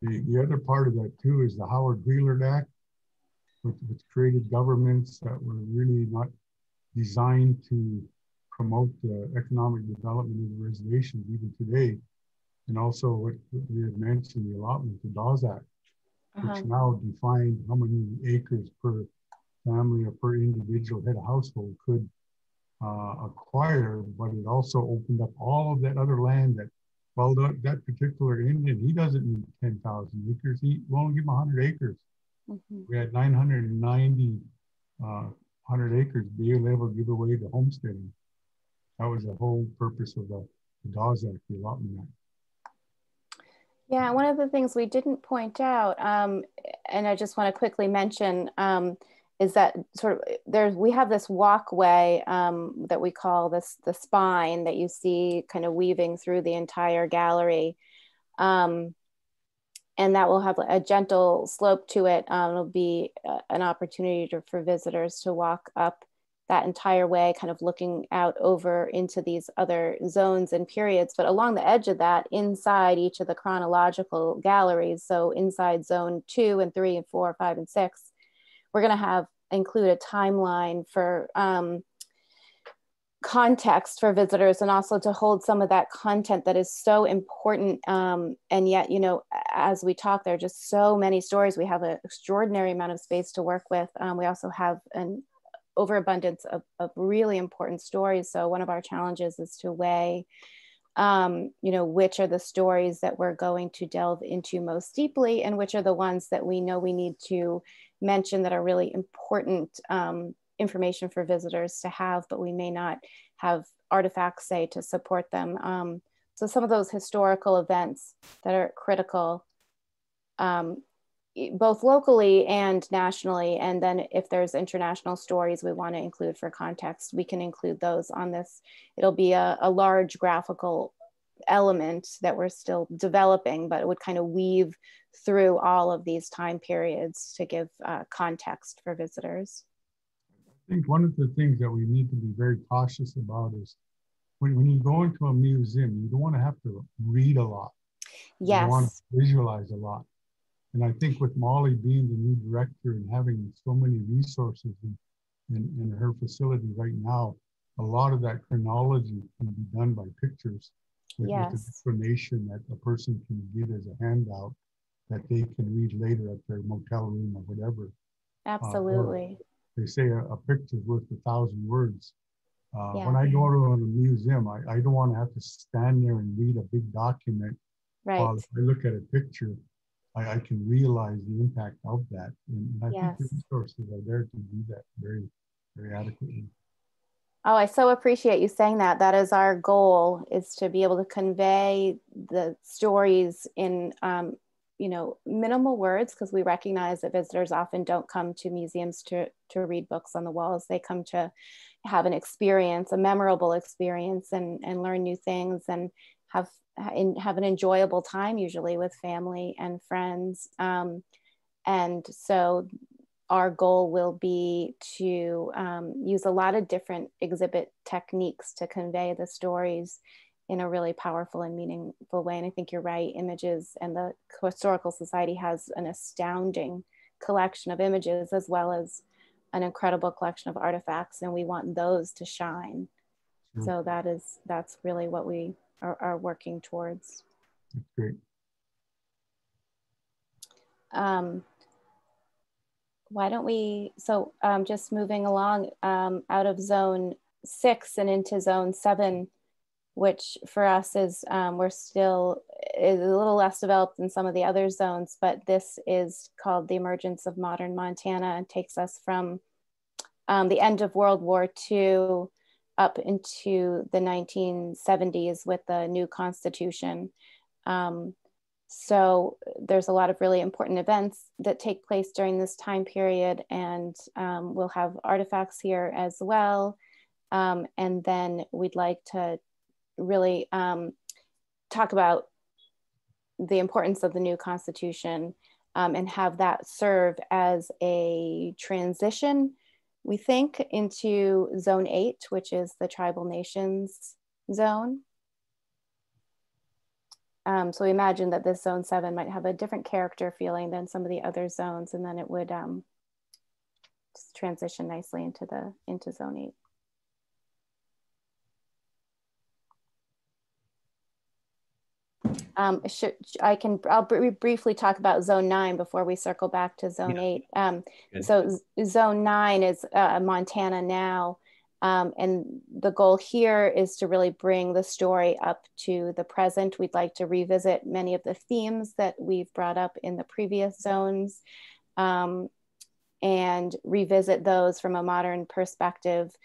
F: The other part of that too is the Howard Wheeler Act, which created governments that were really not designed to promote the economic development of the reservations even today. And also what we had mentioned, the allotment, the Dawes Act, which now defined how many acres per family or per individual head of household could acquire, but it also opened up all of that other land that, well, that particular Indian, he doesn't need 10,000 acres. We'll only give him 100 acres. We had 990 100 acres being able to give away to homesteading. That was the whole purpose of the Dawes Act, the allotment act.
E: Yeah, one of the things we didn't point out, and I just want to quickly mention, is that we have this walkway that we call the spine that you see kind of weaving through the entire gallery. And that will have a gentle slope to it. It'll be an opportunity for visitors to walk up that entire way, kind of looking out over into these other zones and periods. But along the edge of that, inside each of the chronological galleries, so inside zone 2 and 3 and 4, 5, and 6, we're going to include a timeline for context for visitors, and also to hold some of that content that is so important. And yet, as we talk, there are just so many stories. We have an extraordinary amount of space to work with. We also have an overabundance of really important stories. So one of our challenges is to weigh, which are the stories that we're going to delve into most deeply, and which are the ones that we know we need to mention that are really important information for visitors to have, but we may not have artifacts, say, to support them. So some of those historical events that are critical, both locally and nationally, and then if there's international stories we want to include for context, we can include those on this. It'll be a large graphical element that we're still developing, but it would kind of weave through all of these time periods to give context for visitors.
F: I think one of the things that we need to be very cautious about is when you go into a museum, you don't want to have to read a lot.
E: Yes.
F: You want to visualize a lot. And I think with Molly being the new director and having so many resources in her facility right now, a lot of that chronology can be done by pictures with an explanation that a person can get as a handout that they can read later at their motel room or whatever.
E: Absolutely.
F: They say a picture's worth 1,000 words. When I go to a museum, I don't want to have to stand there and read a big document.
E: Right.
F: While if I look at a picture, I can realize the impact of that. And I think the resources are there to do that very, very adequately.
E: Oh, I so appreciate you saying that. That is our goal, is to be able to convey the stories in, you know, minimal words, because we recognize that visitors often don't come to museums to read books on the walls. They come to have an experience, a memorable experience, and learn new things, and have an enjoyable time, usually with family and friends. And so our goal will be to use a lot of different exhibit techniques to convey the stories in a really powerful and meaningful way. And I think you're right, images, and the Historical Society has an astounding collection of images as well as an incredible collection of artifacts, and we want those to shine. So that's really what we are working towards.
F: That's great.
E: Why don't we, so just moving along out of zone 6 and into zone 7, which for us is, we're still is a little less developed than some of the other zones, but this is called the Emergence of Modern Montana, and takes us from the end of World War II up into the 1970s with the new Constitution. So there's a lot of really important events that take place during this time period, and we'll have artifacts here as well. And then we'd like to really talk about the importance of the new Constitution, and have that serve as a transition, we think, into zone 8, which is the tribal nations zone. So we imagine that this zone 7 might have a different character feeling than some of the other zones, and then it would just transition nicely into zone 8. I'll briefly talk about zone 9 before we circle back to zone 8. So zone 9 is Montana now. And the goal here is to really bring the story up to the present. We'd like to revisit many of the themes that we've brought up in the previous zones, and revisit those from a modern perspective.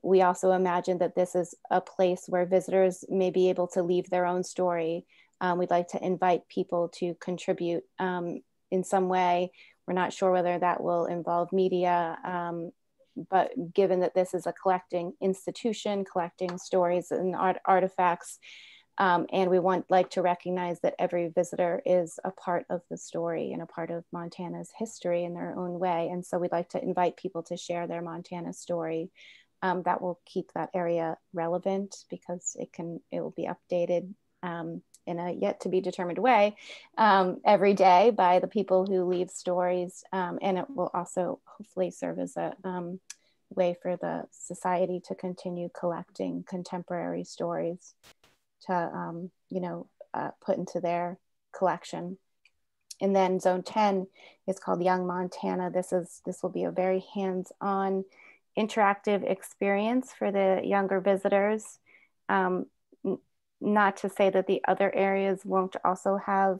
E: We also imagine that this is a place where visitors may be able to leave their own story. We'd like to invite people to contribute in some way. We're not sure whether that will involve media, but given that this is a collecting institution, collecting stories and artifacts, and we like to recognize that every visitor is a part of the story and a part of Montana's history in their own way. And so we'd like to invite people to share their Montana story. That will keep that area relevant, because it will be updated in a yet to be determined way every day by the people who leave stories. And it will also hopefully serve as a way for the society to continue collecting contemporary stories to, put into their collection. And then zone 10 is called Young Montana. This will be a very hands-on interactive experience for the younger visitors. Not to say that the other areas won't also have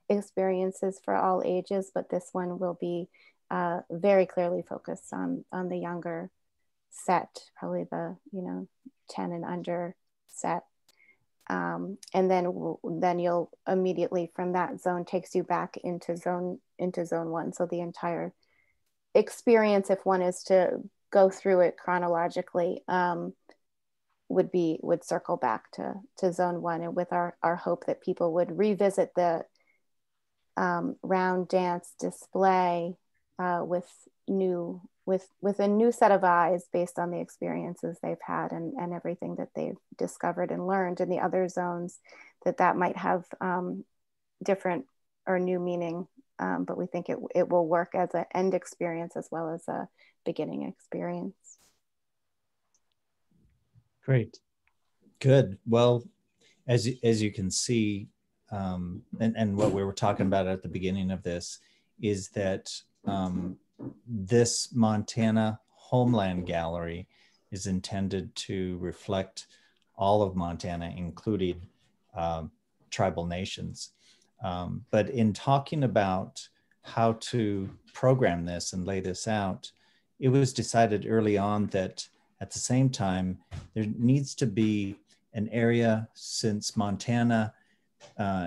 E: experiences for all ages, but this one will be very clearly focused on the younger set, probably the 10 and under set. And then you'll immediately from that zone takes you back into zone 1. So the entire experience, if one is to go through it chronologically, would circle back to zone 1, and with our hope that people would revisit the round dance display with a new set of eyes based on the experiences they've had and everything that they've discovered and learned in the other zones, that might have different or new meaning, but we think it will work as an end experience as well as a beginning experience.
A: Great. Good. Well, as you can see, and what we were talking about at the beginning of this is that this Montana Homeland Gallery is intended to reflect all of Montana, including tribal nations. But in talking about how to program this and lay this out, it was decided early on that at the same time, there needs to be an area, since Montana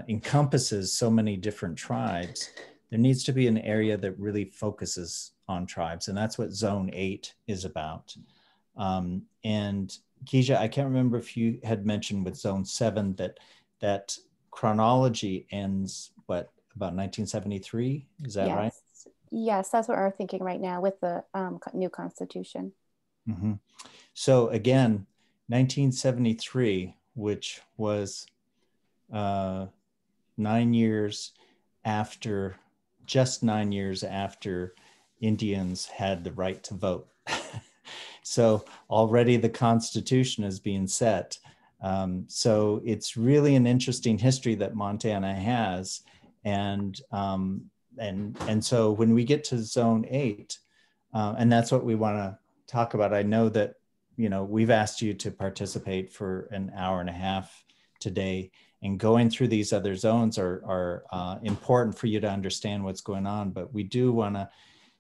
A: encompasses so many different tribes, there needs to be an area that really focuses on tribes. And that's what Zone 8 is about. And Keisha, I can't remember if you had mentioned with Zone 7 that chronology ends, what, about 1973? Is that right?
E: Yes, that's what we're thinking right now with the new Constitution.
A: Mm-hmm. So again, 1973, which was 9 years after, just 9 years after Indians had the right to vote. So already the Constitution is being set. So it's really an interesting history that Montana has. And so when we get to Zone 8, and that's what we want to talk about. I know that, you know, we've asked you to participate for an hour and a half today, and going through these other zones are important for you to understand what's going on. But we do want to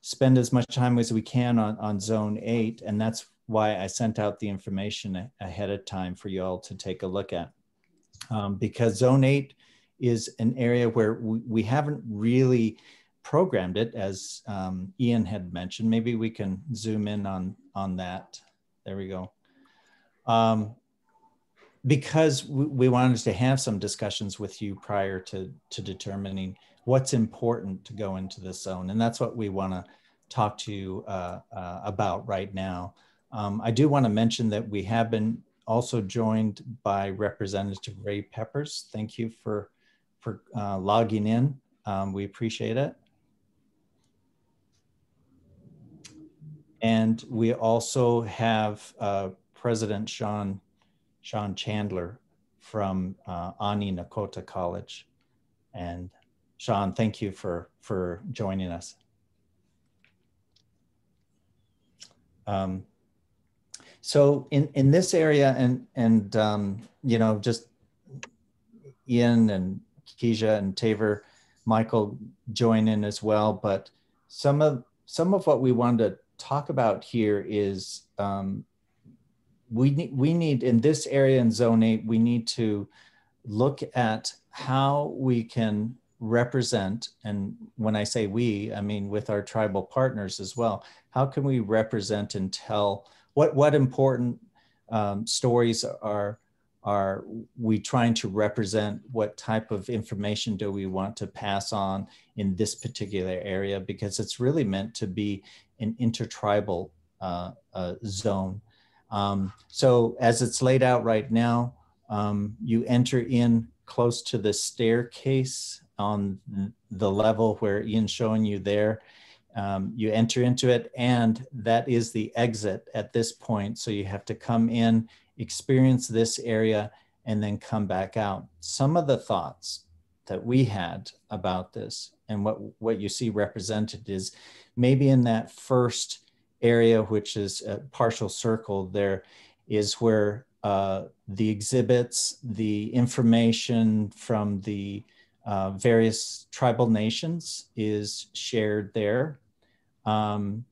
A: spend as much time as we can on Zone 8, and that's why I sent out the information ahead of time for you all to take a look at. Because Zone 8 is an area where we haven't really programmed it, as Ian had mentioned. Maybe we can zoom in on that. There we go. Because we wanted to have some discussions with you prior to determining what's important to go into this zone. And that's what we want to talk to you about right now. I do want to mention that we have been also joined by Representative Ray Peppers. Thank you for logging in. We appreciate it. And we also have President Sean Chandler from Ani Nakota College. And Sean, thank you for joining us. So in this area, and you know, just Ian and Keisha and Taver, Michael join in as well. But some of what we wanted to talk about here is we need in this area in Zone 8, we need to look at how we can represent, and when I say we, I mean with our tribal partners as well, how can we represent and tell what important stories are we trying to represent? What type of information do we want to pass on in this particular area? Because it's really meant to be an intertribal zone. So as it's laid out right now, you enter in close to the staircase on the level where Ian's showing you there. You enter into it, and that is the exit at this point. So you have to come in, experience this area, and then come back out. Some of the thoughts that we had about this and what you see represented is maybe in that first area, which is a partial circle, there is where the exhibits, the information from the various tribal nations is shared there. And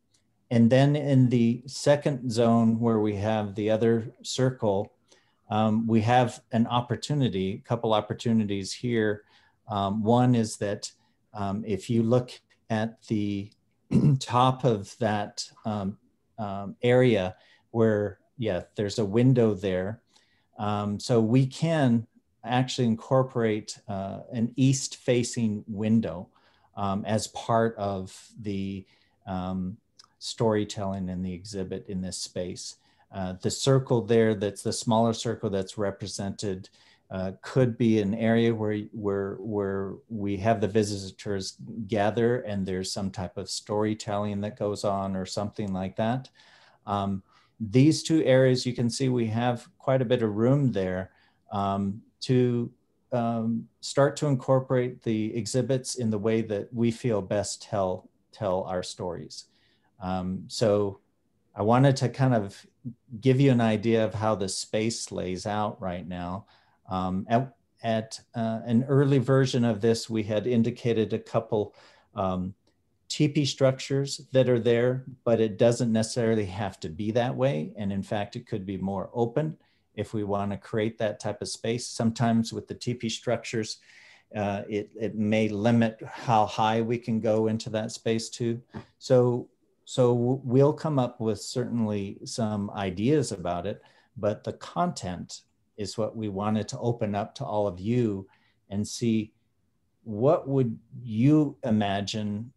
A: then in the second zone where we have the other circle, we have an opportunity, a couple opportunities here. One is that if you look at the top of that area where, yeah, there's a window there. So we can actually incorporate an east-facing window as part of the storytelling in the exhibit in this space. The circle there, that's the smaller circle that's represented, could be an area where we have the visitors gather and there's some type of storytelling that goes on or something like that. These two areas, you can see we have quite a bit of room there to start to incorporate the exhibits in the way that we feel best tell our stories. So I wanted to kind of give you an idea of how the space lays out right now. At an early version of this, we had indicated a couple teepee structures that are there, but it doesn't necessarily have to be that way. And in fact, it could be more open if we want to create that type of space. Sometimes with the teepee structures, it may limit how high we can go into that space too. So we'll come up with certainly some ideas about it, but the content is what we wanted to open up to all of you and see what would you imagine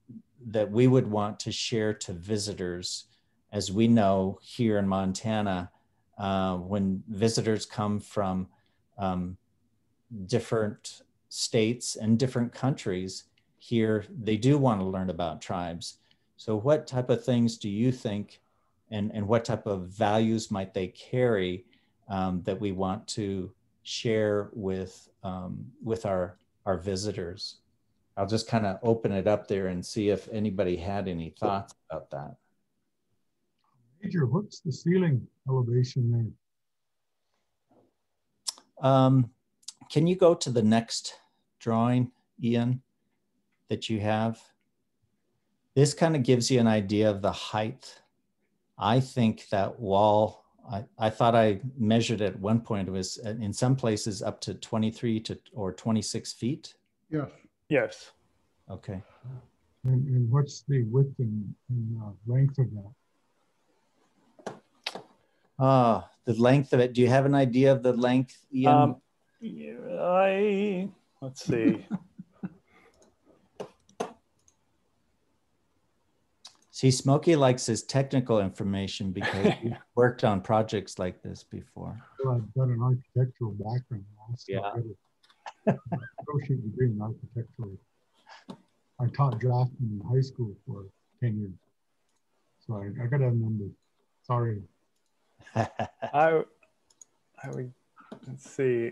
A: that we would want to share to visitors. As we know here in Montana, when visitors come from different states and different countries here, they do want to learn about tribes. So what type of things do you think and what type of values might they carry that we want to share with our visitors? I'll just kind of open it up there and see if anybody had any thoughts about that.
F: Major, what's the ceiling elevation
A: there? Can you go to the next drawing, Ian, that you have? This kind of gives you an idea of the height. I think that wall, I thought I measured at one point, it was in some places up to 23 or 26 feet.
C: Yeah.
D: Yes.
A: Okay.
F: And what's the width and length of that?
A: The length of it. Do you have an idea of the length, Ian?
D: Let's see.
A: See, Smokey likes his technical information because he worked on projects like this before.
F: Well, I've got an architectural background also.
A: Yeah.
F: I got an associate degree in architectural. I taught drafting in high school for 10 years. So I got to have numbers. Sorry.
D: I would, let's see.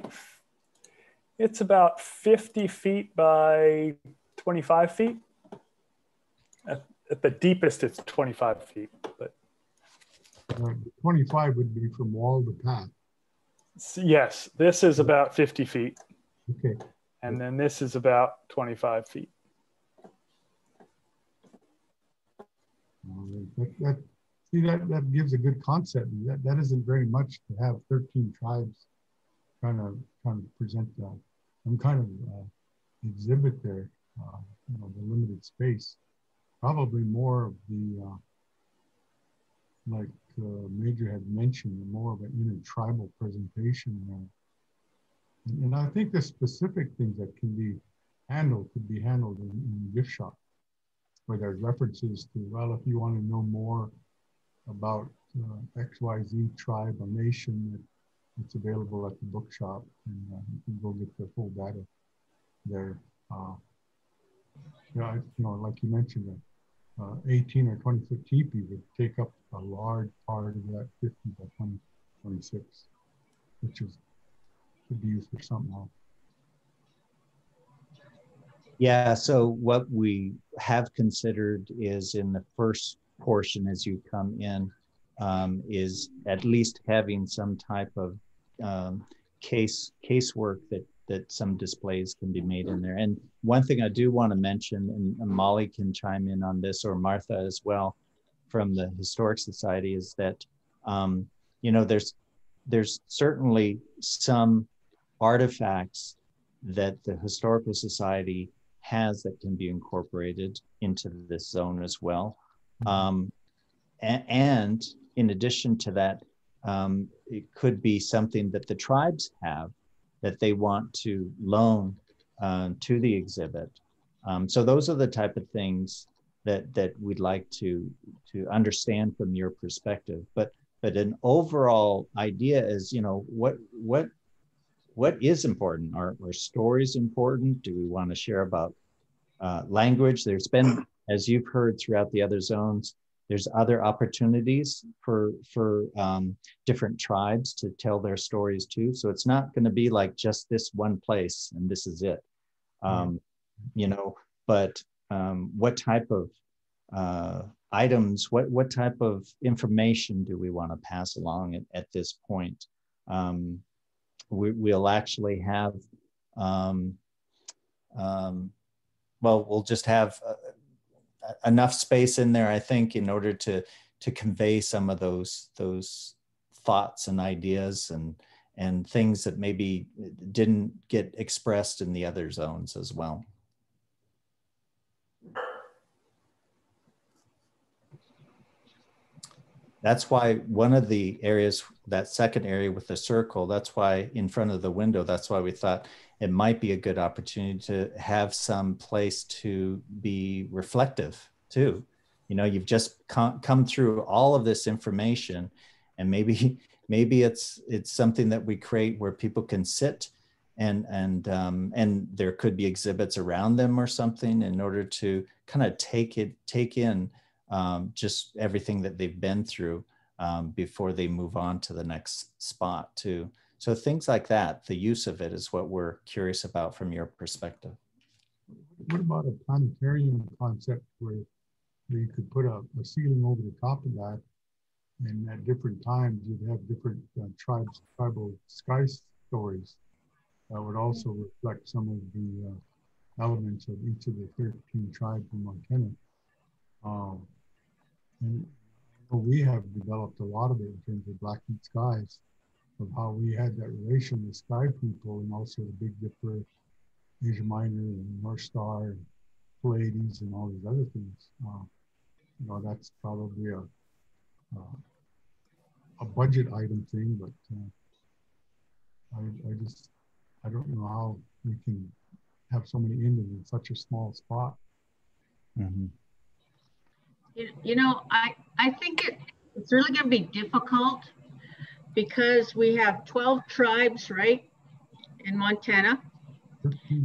D: It's about 50 feet by 25 feet. At the deepest, it's 25 feet. But
F: 25 would be from wall to path.
D: Yes, this is about 50 feet.
F: Okay.
D: And then this is about 25 feet.
F: That gives a good concept. That isn't very much to have 13 tribes trying to present some kind of exhibit there. The limited space. Probably more of the like Major had mentioned, more of an intertribal presentation. And I think the specific things that can be handled could be handled in gift shop, where there's references to, well, if you want to know more about XYZ tribe or nation, it's available at the bookshop, and you can go get the full data there. Like you mentioned, 18 or 20 foot teepee would take up a large part of that 50 by 20, 26, which could be used for something else.
A: Yeah, so what we have considered is in the first portion as you come in is at least having some type of casework that some displays can be made in there. And one thing I do want to mention, and Molly can chime in on this, or Martha as well, from the Historic Society, is that there's certainly some artifacts that the Historical Society has that can be incorporated into this zone as well. And in addition to that, it could be something that the tribes have that they want to loan to the exhibit. So those are the type of things that we'd like to understand from your perspective. But an overall idea is, what is important? Are stories important? Do we want to share about language? There's been, as you've heard throughout the other zones, there's other opportunities for different tribes to tell their stories too. So it's not going to be like just this one place and this is it, but what type of items, what type of information do we want to pass along at this point? We'll actually have, well, we'll just have enough space in there, I think, in order to convey some of those thoughts and ideas and things that maybe didn't get expressed in the other zones as well. That's why one of the areas, that second area with the circle, that's why in front of the window, that's why we thought it might be a good opportunity to have some place to be reflective too. You know, you've just come through all of this information, and maybe it's something that we create where people can sit and there could be exhibits around them or something in order to kind of take in just everything that they've been through before they move on to the next spot too. So things like that, the use of it is what we're curious about from your perspective.
F: What about a planetarium concept where you could put a ceiling over the top of that, and at different times you'd have different tribal sky stories that would also reflect some of the elements of each of the 13 tribes in Montana. And we have developed a lot of it in terms of Blackfeet Skies, of how we had that relation with Sky people, and also the Big Dipper, Asia Minor, and North Star, and Pleiades, and all these other things. You know, that's probably a budget item thing, but I don't know how we can have so many images in such a small spot.
A: Mm-hmm.
H: You know, I think it's really going to be difficult because we have 12 tribes, right, in Montana,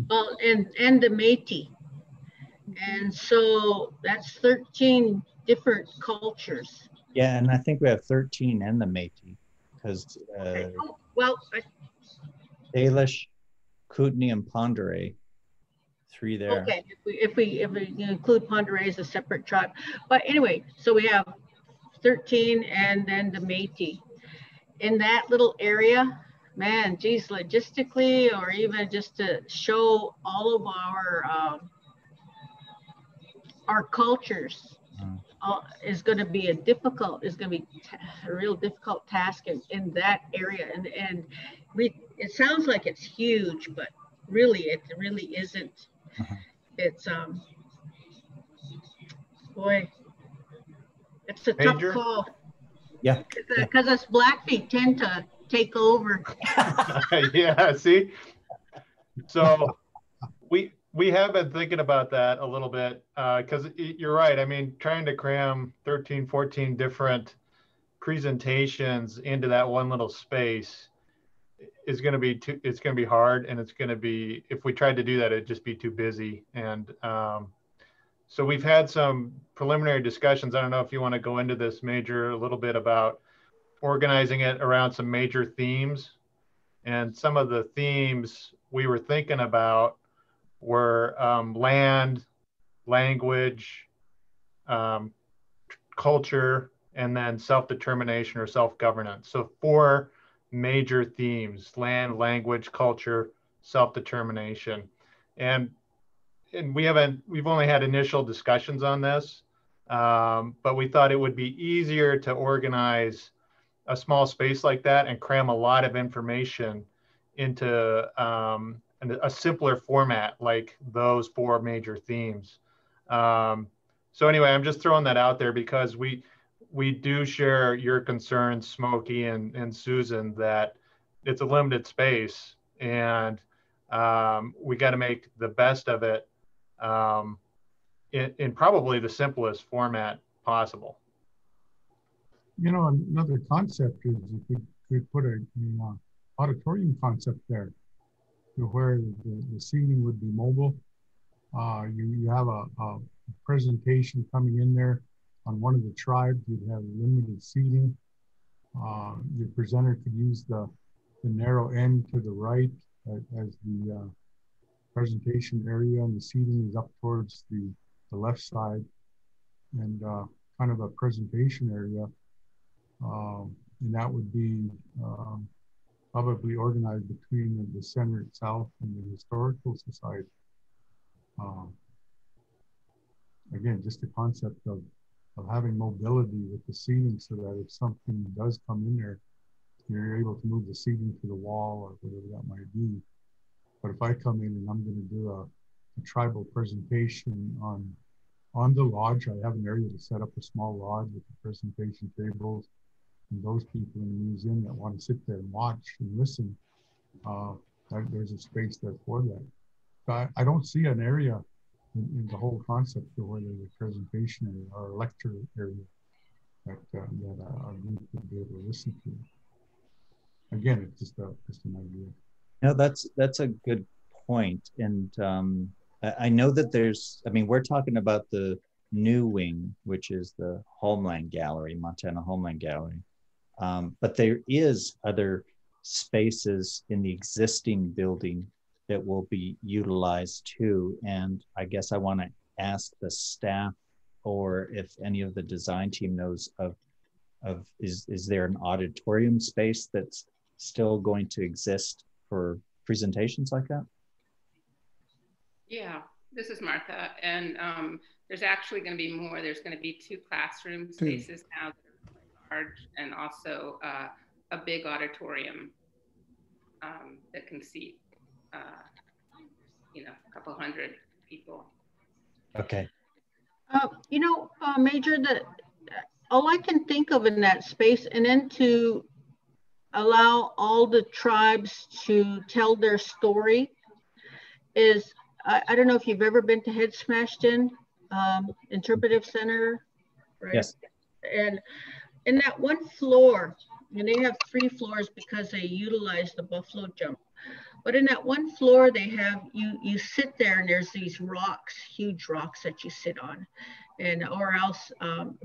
H: well, and the Métis. And so that's 13 different cultures.
A: Yeah, and I think we have 13 and the Métis, because
H: well,
A: Salish, Kootenai, and Pend Oreille, 3 there.
H: Okay, if we include Pend Oreille as a separate tribe, but anyway, so we have 13 and then the Métis in that little area. Man, geez, logistically, or even just to show all of our cultures is going to be a real difficult task in that area. And it sounds like it's huge, but really, it really isn't. It's boy, it's a tough call.
A: Yeah.
H: Because us Blackfeet tend to take over.
I: Yeah, see? So we have been thinking about that a little bit, because you're right. I mean, trying to cram 13, 14 different presentations into that one little space is going to be it's going to be hard, and it's going to be, if we tried to do that, it'd just be too busy. And so we've had some preliminary discussions. I don't know if you want to go into this, Major, a little bit about organizing it around some major themes. And some of the themes we were thinking about were land, language, culture, and then self-determination or self-governance. So 4 major themes: land, language, culture, self-determination. And we've only had initial discussions on this, but we thought it would be easier to organize a small space like that and cram a lot of information into a simpler format like those 4 major themes. So anyway, I'm just throwing that out there because we do share your concerns, Smokey and Susan, that it's a limited space, and we got to make the best of it in probably the simplest format possible.
F: You know, another concept is you could put an auditorium concept there, where the seating would be mobile. You have a presentation coming in there on one of the tribes. You'd have limited seating. Your presenter could use the narrow end to the right as the presentation area, and the seating is up towards the left side. And kind of a presentation area. And that would be probably organized between the center itself and the Historical Society. Again, just the concept of having mobility with the seating so that if something does come in there, you're able to move the seating to the wall or whatever that might be. But if I come in and I'm going to do a tribal presentation on the lodge, I have an area to set up a small lodge with the presentation tables. And those people in the museum that want to sit there and watch and listen, there's a space there for that. So I don't see an area in the whole concept of where there's a presentation area or a lecture area that our group would be able to listen to. Again, it's just an idea.
A: No, that's a good point. And I know that we're talking about the new wing, which is the Homeland Gallery, Montana Homeland Gallery. But there is other spaces in the existing building that will be utilized too. And I guess I want to ask the staff, or if any of the design team knows is there an auditorium space that's still going to exist for presentations like that?
J: Yeah, this is Martha. And there's actually going to be more. There's going to be 2 classroom spaces now that are large, and also a big auditorium that can seat, a couple hundred people.
A: Okay.
H: Major, all I can think of in that space, and then to allow all the tribes to tell their story, is I don't know if you've ever been to Head Smashed In Interpretive Center, right?
A: Yes.
H: And in that one floor, and they have 3 floors because they utilize the buffalo jump. But in that one floor, they have you sit there and there's these rocks, huge rocks that you sit on, or else.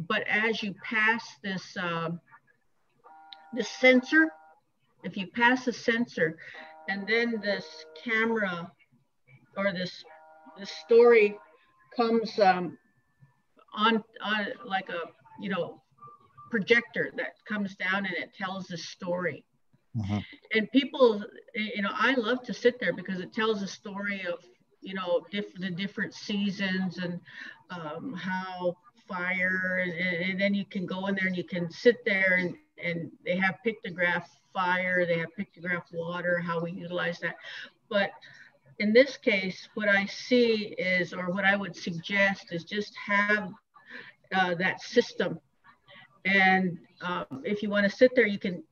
H: But as you pass this sensor, if you pass the sensor, and then this camera or this story comes on like a projector that comes down and it tells the story. And people, I love to sit there because it tells a story of, the different seasons and how fire, and then you can go in there and you can sit there and they have pictograph fire, they have pictograph water, how we utilize that. But in this case, what I see is, or what I would suggest is just have that system. And if you want to sit there, you can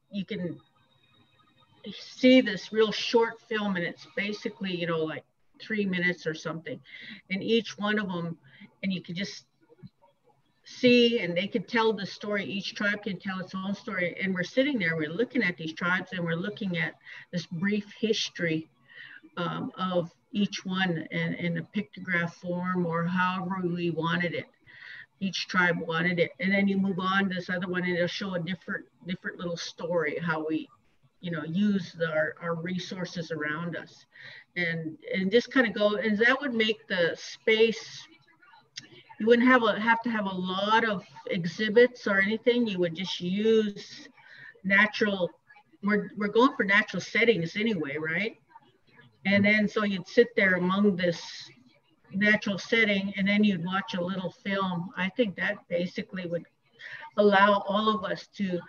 H: see this real short film, and it's basically, like 3 minutes or something. And each one of them, and you can just see, and they can tell the story. Each tribe can tell its own story. And we're sitting there, we're looking at these tribes, and we're looking at this brief history of each one in a pictograph form, or however we wanted it. Each tribe wanted it. And then you move on to this other one, and it'll show a different little story, how we use our resources around us, and just kind of go, and that would make the space, you wouldn't have to have a lot of exhibits or anything. You would just use natural, we're going for natural settings anyway, right? And then so you'd sit there among this natural setting, and then you'd watch a little film. I think that basically would allow all of us to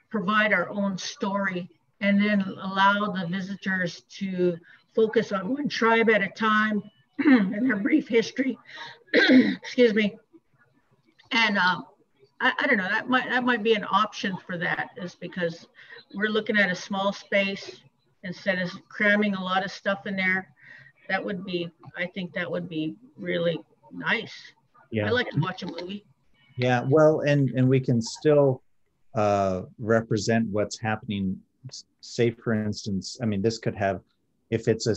H: provide our own story, and then allow the visitors to focus on one tribe at a time and their brief history. Excuse me. And I don't know, that might be an option for that, is because we're looking at a small space instead of cramming a lot of stuff in there. That would be, I think that would be really nice. Yeah. I like to watch a movie.
A: Yeah, well, and we can still represent what's happening. Say, for instance, I mean, this could have, if it's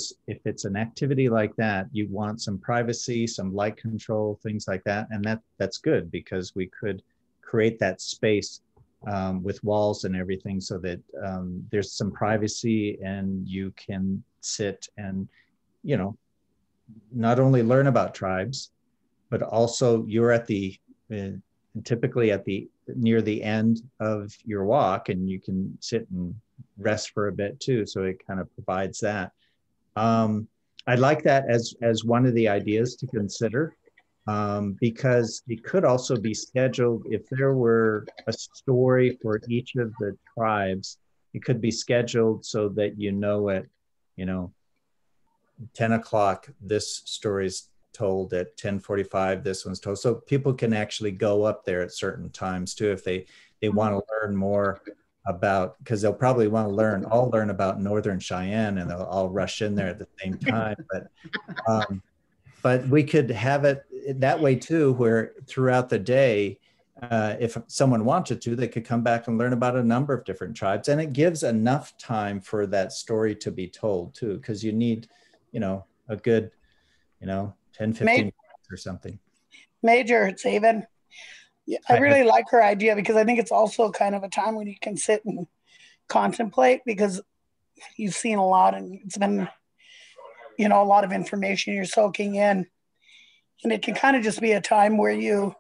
A: an activity like that, you want some privacy, some light control, things like that, and that's good, because we could create that space with walls and everything, so that there's some privacy, and you can sit and, not only learn about tribes, but also you're at the typically near the end of your walk, and you can sit and rest for a bit too. So it kind of provides that. I like that as one of the ideas to consider, because it could also be scheduled if there were a story for each of the tribes. It could be scheduled so that at 10 o'clock this story's told, at 10:45 this one's told, so people can actually go up there at certain times too if they want to learn more about, because they'll probably want to all learn about Northern Cheyenne, and they'll all rush in there at the same time. But we could have it that way too, where throughout the day, if someone wanted to, they could come back and learn about a number of different tribes, and it gives enough time for that story to be told too, because you need a good 10, 15 minutes or something.
K: Major, it's Haven. Yeah, I really like her idea, because I think it's also kind of a time when you can sit and contemplate, because you've seen a lot and it's been, a lot of information you're soaking in. And it can kind of just be a time where you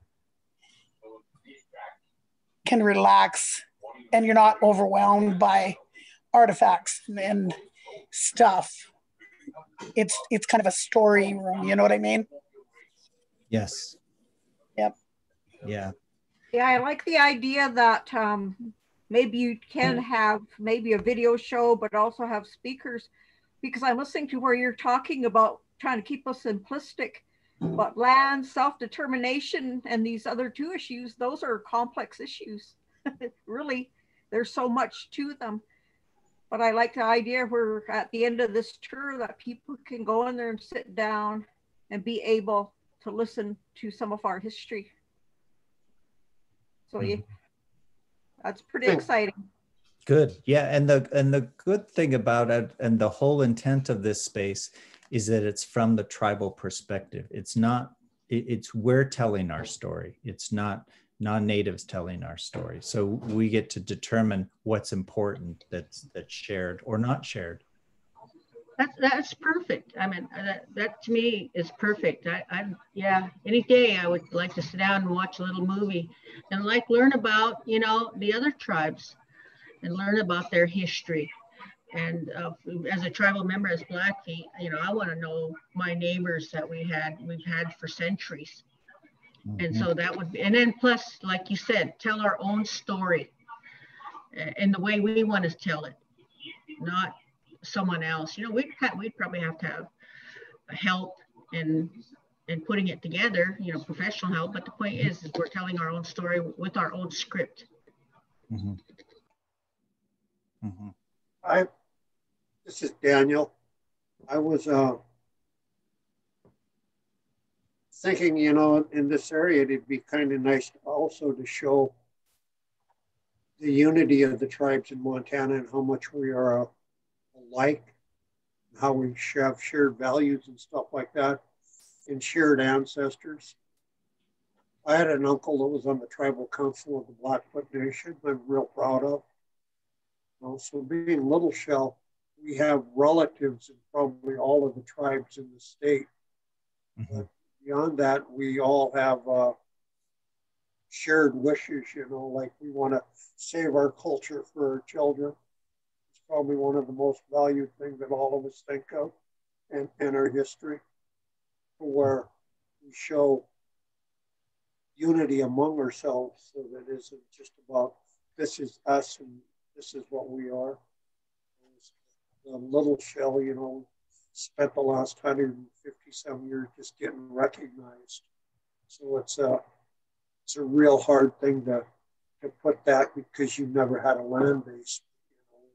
K: can relax and you're not overwhelmed by artifacts and stuff. It's kind of a story room, you know what I mean?
A: Yes.
K: Yep.
A: Yeah.
L: Yeah, I like the idea that maybe you can have maybe a video show, but also have speakers, because I'm listening to where you're talking about trying to keep us simplistic, but land, self-determination, and these other two issues, those are complex issues. Really, there's so much to them. But I like the idea where at the end of this tour that people can go in there and sit down and be able to listen to some of our history. So yeah, that's pretty exciting.
A: Good. Yeah. And the good thing about it, and the whole intent of this space, is that it's from the tribal perspective. It's we're telling our story. It's not non-natives telling our story. So we get to determine what's important that's shared or not shared.
H: That's perfect. I mean, that to me is perfect. Yeah, any day I would like to sit down and watch a little movie and learn about, the other tribes and learn about their history. And as a tribal member, as Blackfeet, I want to know my neighbors that we've had for centuries. And so that would be, and then plus, like you said, tell our own story in the way we want to tell it, not someone else. We'd probably have to have help in putting it together, professional help. But the point is we're telling our own story with our own script.
A: Mm-hmm. Mm-hmm.
G: This is Daniel. I was thinking, in this area, it'd be kind of nice also to show the unity of the tribes in Montana and how much we are alike, how we have shared values and stuff like that, and shared ancestors. I had an uncle that was on the tribal council of the Blackfoot Nation, I'm real proud of. So being Little Shell, we have relatives in probably all of the tribes in the state. Mm-hmm. But beyond that, we all have shared wishes, like we want to save our culture for our children. It's probably one of the most valued things that all of us think of in our history, where we show unity among ourselves, so that it isn't just about this is us and this is what we are. The Little Shell, spent the last 150-some years just getting recognized. So it's a real hard thing to put that, because you never had a land base.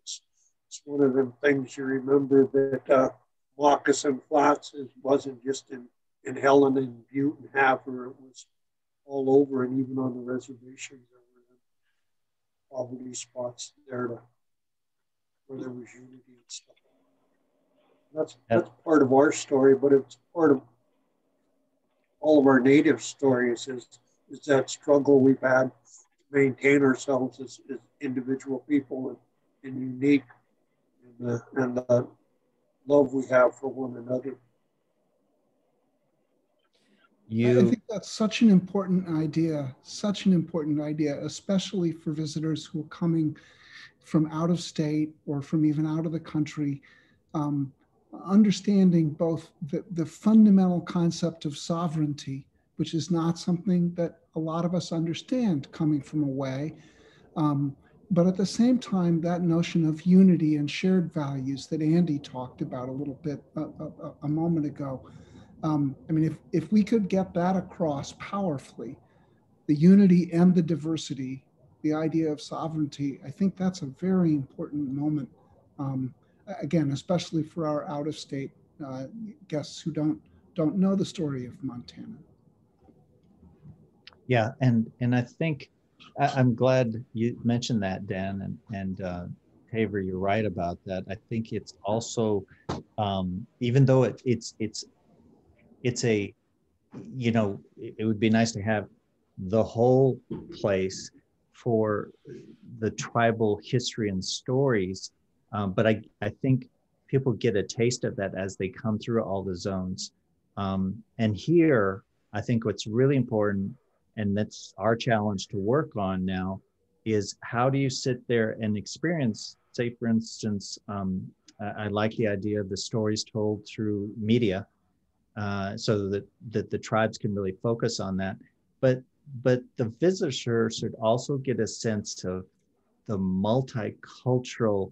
G: It's one of them things you remember that Moccasin Flats wasn't just in Helen and Butte and Havre. It was all over, and even on the reservations there were poverty spots there where there was unity and stuff. That's part of our story, but it's part of all of our native stories is that struggle we've had to maintain ourselves as individual people and unique, and the love we have for one another.
C: I think that's such an important idea, especially for visitors who are coming from out of state or from even out of the country. Understanding both the fundamental concept of sovereignty, which is not something that a lot of us understand coming from away, but at the same time, that notion of unity and shared values that Andy talked about a little bit a moment ago. I mean, if we could get that across powerfully, the unity and the diversity, the idea of sovereignty, I think that's a very important moment. Again, especially for our out-of-state guests who don't know the story of Montana.
A: Yeah, and I think I'm glad you mentioned that, Dan, and Taver, you're right about that. I think it's also, even though it's a, you know, it would be nice to have the whole place for the tribal history and stories, but I think people get a taste of that as they come through all the zones. And here, I think what's really important, and that's our challenge to work on now, is how do you sit there and experience, say for instance, I like the idea of the stories told through media, so that the tribes can really focus on that. But the visitor should also get a sense of the multicultural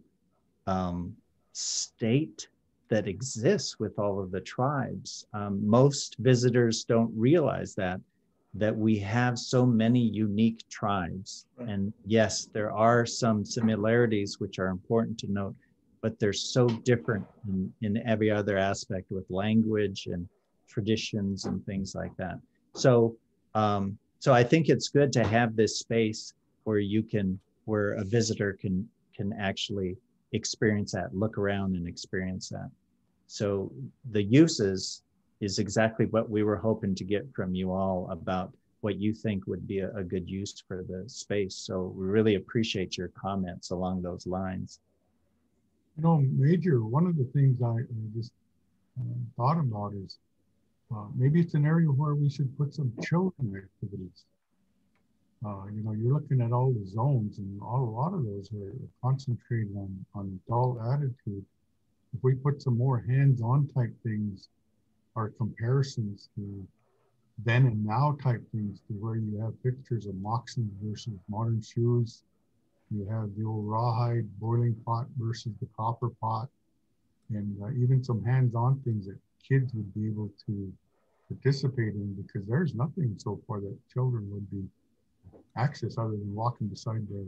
A: state that exists with all of the tribes. Most visitors don't realize that we have so many unique tribes. Right. And yes, there are some similarities which are important to note, but they're so different in every other aspect with language and traditions and things like that. So, so I think it's good to have this space where where a visitor can actually experience that, look around and experience that. So the uses is exactly what we were hoping to get from you all about what you think would be a good use for the space. So we really appreciate your comments along those lines.
F: You know, Major, one of the things I just thought about is maybe it's an area where we should put some children activities. You know, you're looking at all the zones, and a lot of those are concentrated on adult attitude. If we put some more hands-on type things, or comparisons to then and now type things, to where you have pictures of moccasins versus modern shoes, you have the old rawhide boiling pot versus the copper pot, and even some hands-on things that kids would be able to participate in, because there's nothing so far that children would be access other than walking beside their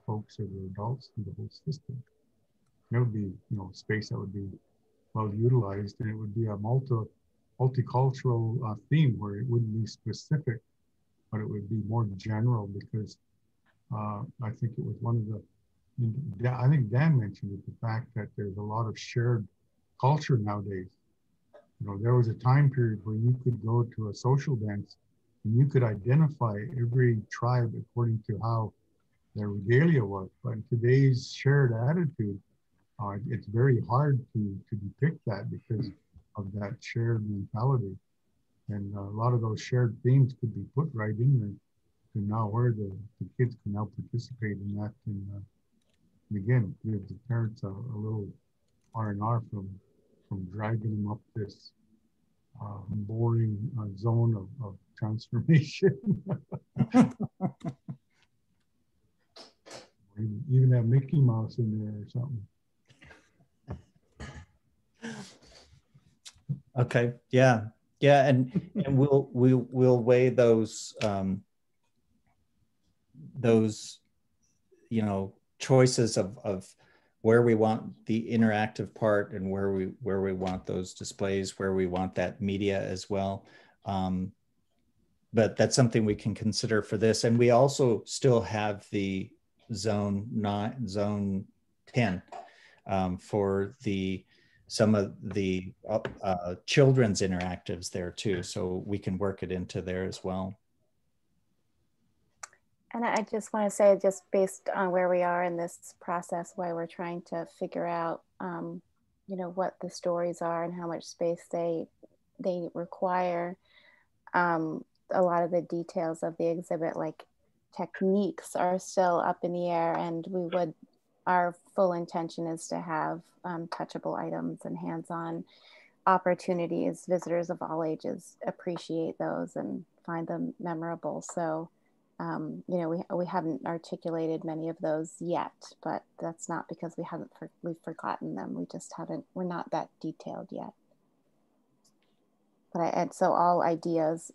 F: folks or their adults through the whole system. It would be, you know, space that would be well utilized, and it would be a multicultural theme where it wouldn't be specific, but it would be more general, because I think it was one of the, I think Dan mentioned it, the fact that there's a lot of shared culture nowadays. You know, there was a time period where you could go to a social dance and you could identify every tribe according to how their regalia was. But in today's shared attitude, it's very hard to depict that because of that shared mentality. And a lot of those shared themes could be put right in there to now where the kids can now participate in that. And again, give the parents a little R&R from dragging them up this boring zone of transformation. Even have Mickey Mouse in there or something.
A: Okay. Yeah. Yeah. And we'll weigh those, you know, choices of where we want the interactive part and where we want those displays, where we want that media as well. But that's something we can consider for this. And we also still have the zone 10 for some of the children's interactives there too. So we can work it into there as well.
E: And I just want to say, just based on where we are in this process, why we're trying to figure out, you know, what the stories are and how much space they require. a lot of the details of the exhibit, like techniques, are still up in the air, and our full intention is to have touchable items and hands-on opportunities. Visitors of all ages appreciate those and find them memorable. So, you know, we haven't articulated many of those yet, but that's not because we've forgotten them. We just we're not that detailed yet. And so all ideas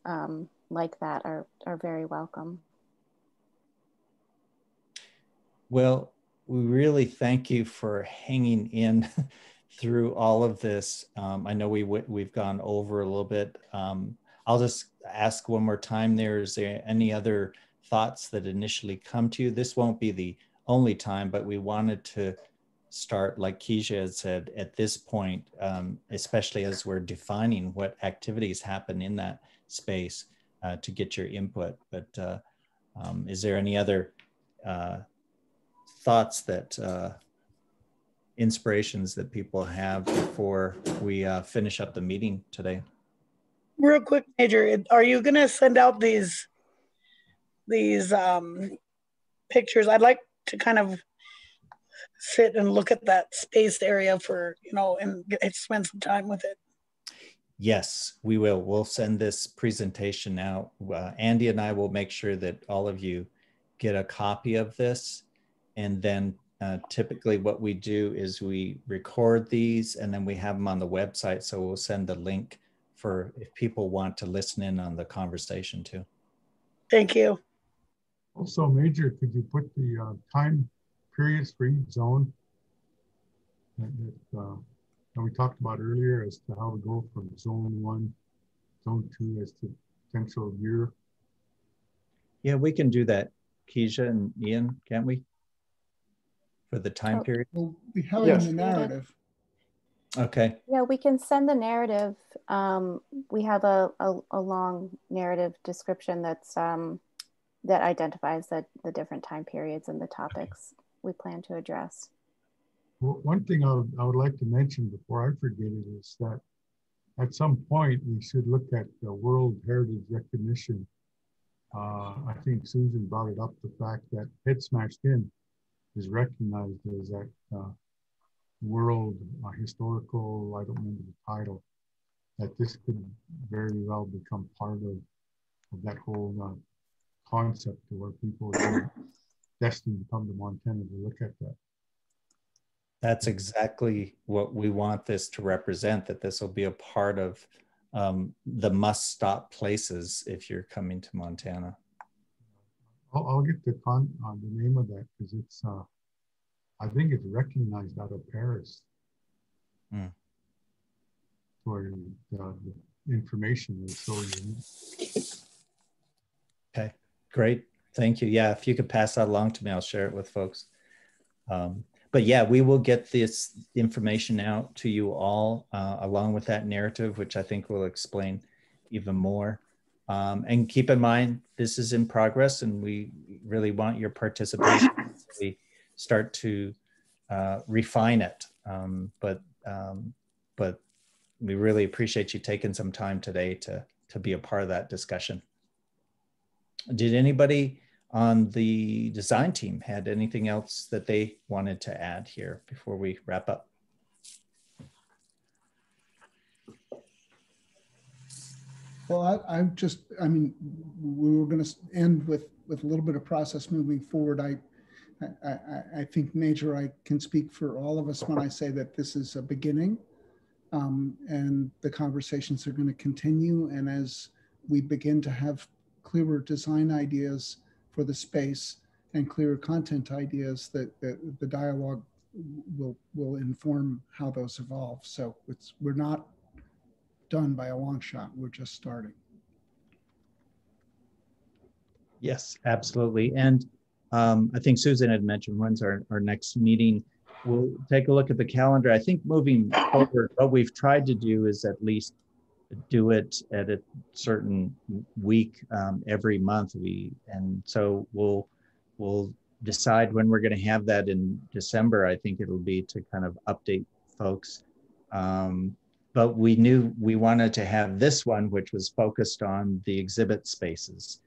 E: like that are very welcome.
A: Well, we really thank you for hanging in through all of this. I know we've gone over a little bit. I'll just ask one more time there. Is there any other thoughts that initially come to you? This won't be the only time, but we wanted to start, like Keisha had said, at this point, especially as we're defining what activities happen in that space, to get your input. But is there any other thoughts that inspirations that people have before we finish up the meeting today?
K: Real quick, Major, are you gonna send out these pictures? I'd like to kind of sit and look at that space area for, you know, and spend some time with it.
A: Yes, we will. We'll send this presentation out. Andy and I will make sure that all of you get a copy of this. And then typically what we do is we record these and then we have them on the website. So we'll send the link for if people want to listen in on the conversation too.
K: Thank you.
F: Also, Major, could you put the time periods for each zone that we talked about earlier as to how we go from zone 1, zone 2 as to potential year?
A: Yeah, we can do that, Keisha and Ian, can't we? For the time period?
C: Well, we have it in the narrative.
A: Okay.
E: Yeah, we can send the narrative. We have a long narrative description that's that identifies the different time periods and the topics we plan to address.
F: Well, one thing I would like to mention before I forget it is that at some point we should look at the World Heritage recognition. I think Susan brought it up, the fact that Head Smashed In is recognized as that world historical, I don't remember the title, that this could very well become part of that whole concept to where people are destined to come to Montana to look at that.
A: That's exactly what we want this to represent, that this will be a part of the must-stop places if you're coming to Montana.
F: I'll get the name of that because it's, I think it's recognized out of Paris. Where the information is so unique.
A: Okay, great. Thank you. Yeah, if you could pass that along to me, I'll share it with folks. But yeah, we will get this information out to you all along with that narrative, which I think will explain even more. And keep in mind, this is in progress and we really want your participation as we start to refine it. But we really appreciate you taking some time today to be a part of that discussion. Did anybody on the design team had anything else that they wanted to add here before we wrap up?
C: Well, I mean, we were going to end with a little bit of process moving forward. I think, Major, I can speak for all of us when I say that this is a beginning, and the conversations are going to continue. And as we begin to have clearer design ideas for the space and clearer content ideas, that the dialogue will inform how those evolve. So we're not done by a long shot. We're just starting.
A: Yes, absolutely. And I think Susan had mentioned when's our next meeting. We'll take a look at the calendar. I think moving forward, what we've tried to do is at least do it at a certain week every month. And so we'll decide when we're going to have that in December. I think it'll be to kind of update folks. but we knew we wanted to have this one, which was focused on the exhibit spaces,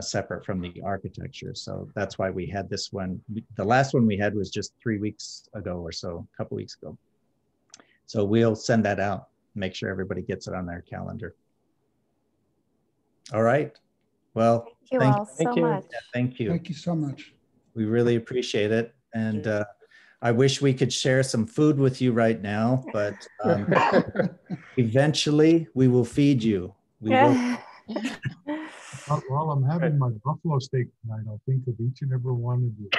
A: separate from the architecture. So that's why we had this one. The last one we had was just 3 weeks ago or so, a couple weeks ago. So we'll send that out, make sure everybody gets it on their calendar. All right. Well,
E: Thank you all so much.
A: Yeah, thank you.
C: Thank you so much.
A: We really appreciate it. And I wish we could share some food with you right now, but eventually we will feed you. We will.
F: While I'm having my buffalo steak tonight, I'll think of each and every one of you.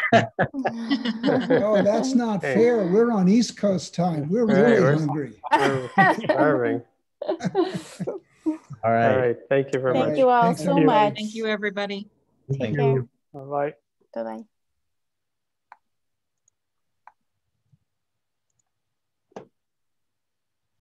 C: Oh, that's not fair. We're on East Coast time. We're really hungry.
B: We're starving.
A: All right.
B: All right. Thank you very much.
E: Thank you all so much.
M: Thank you, everybody.
A: Thank
E: you.
A: you.
B: Bye-bye.
E: Bye-bye.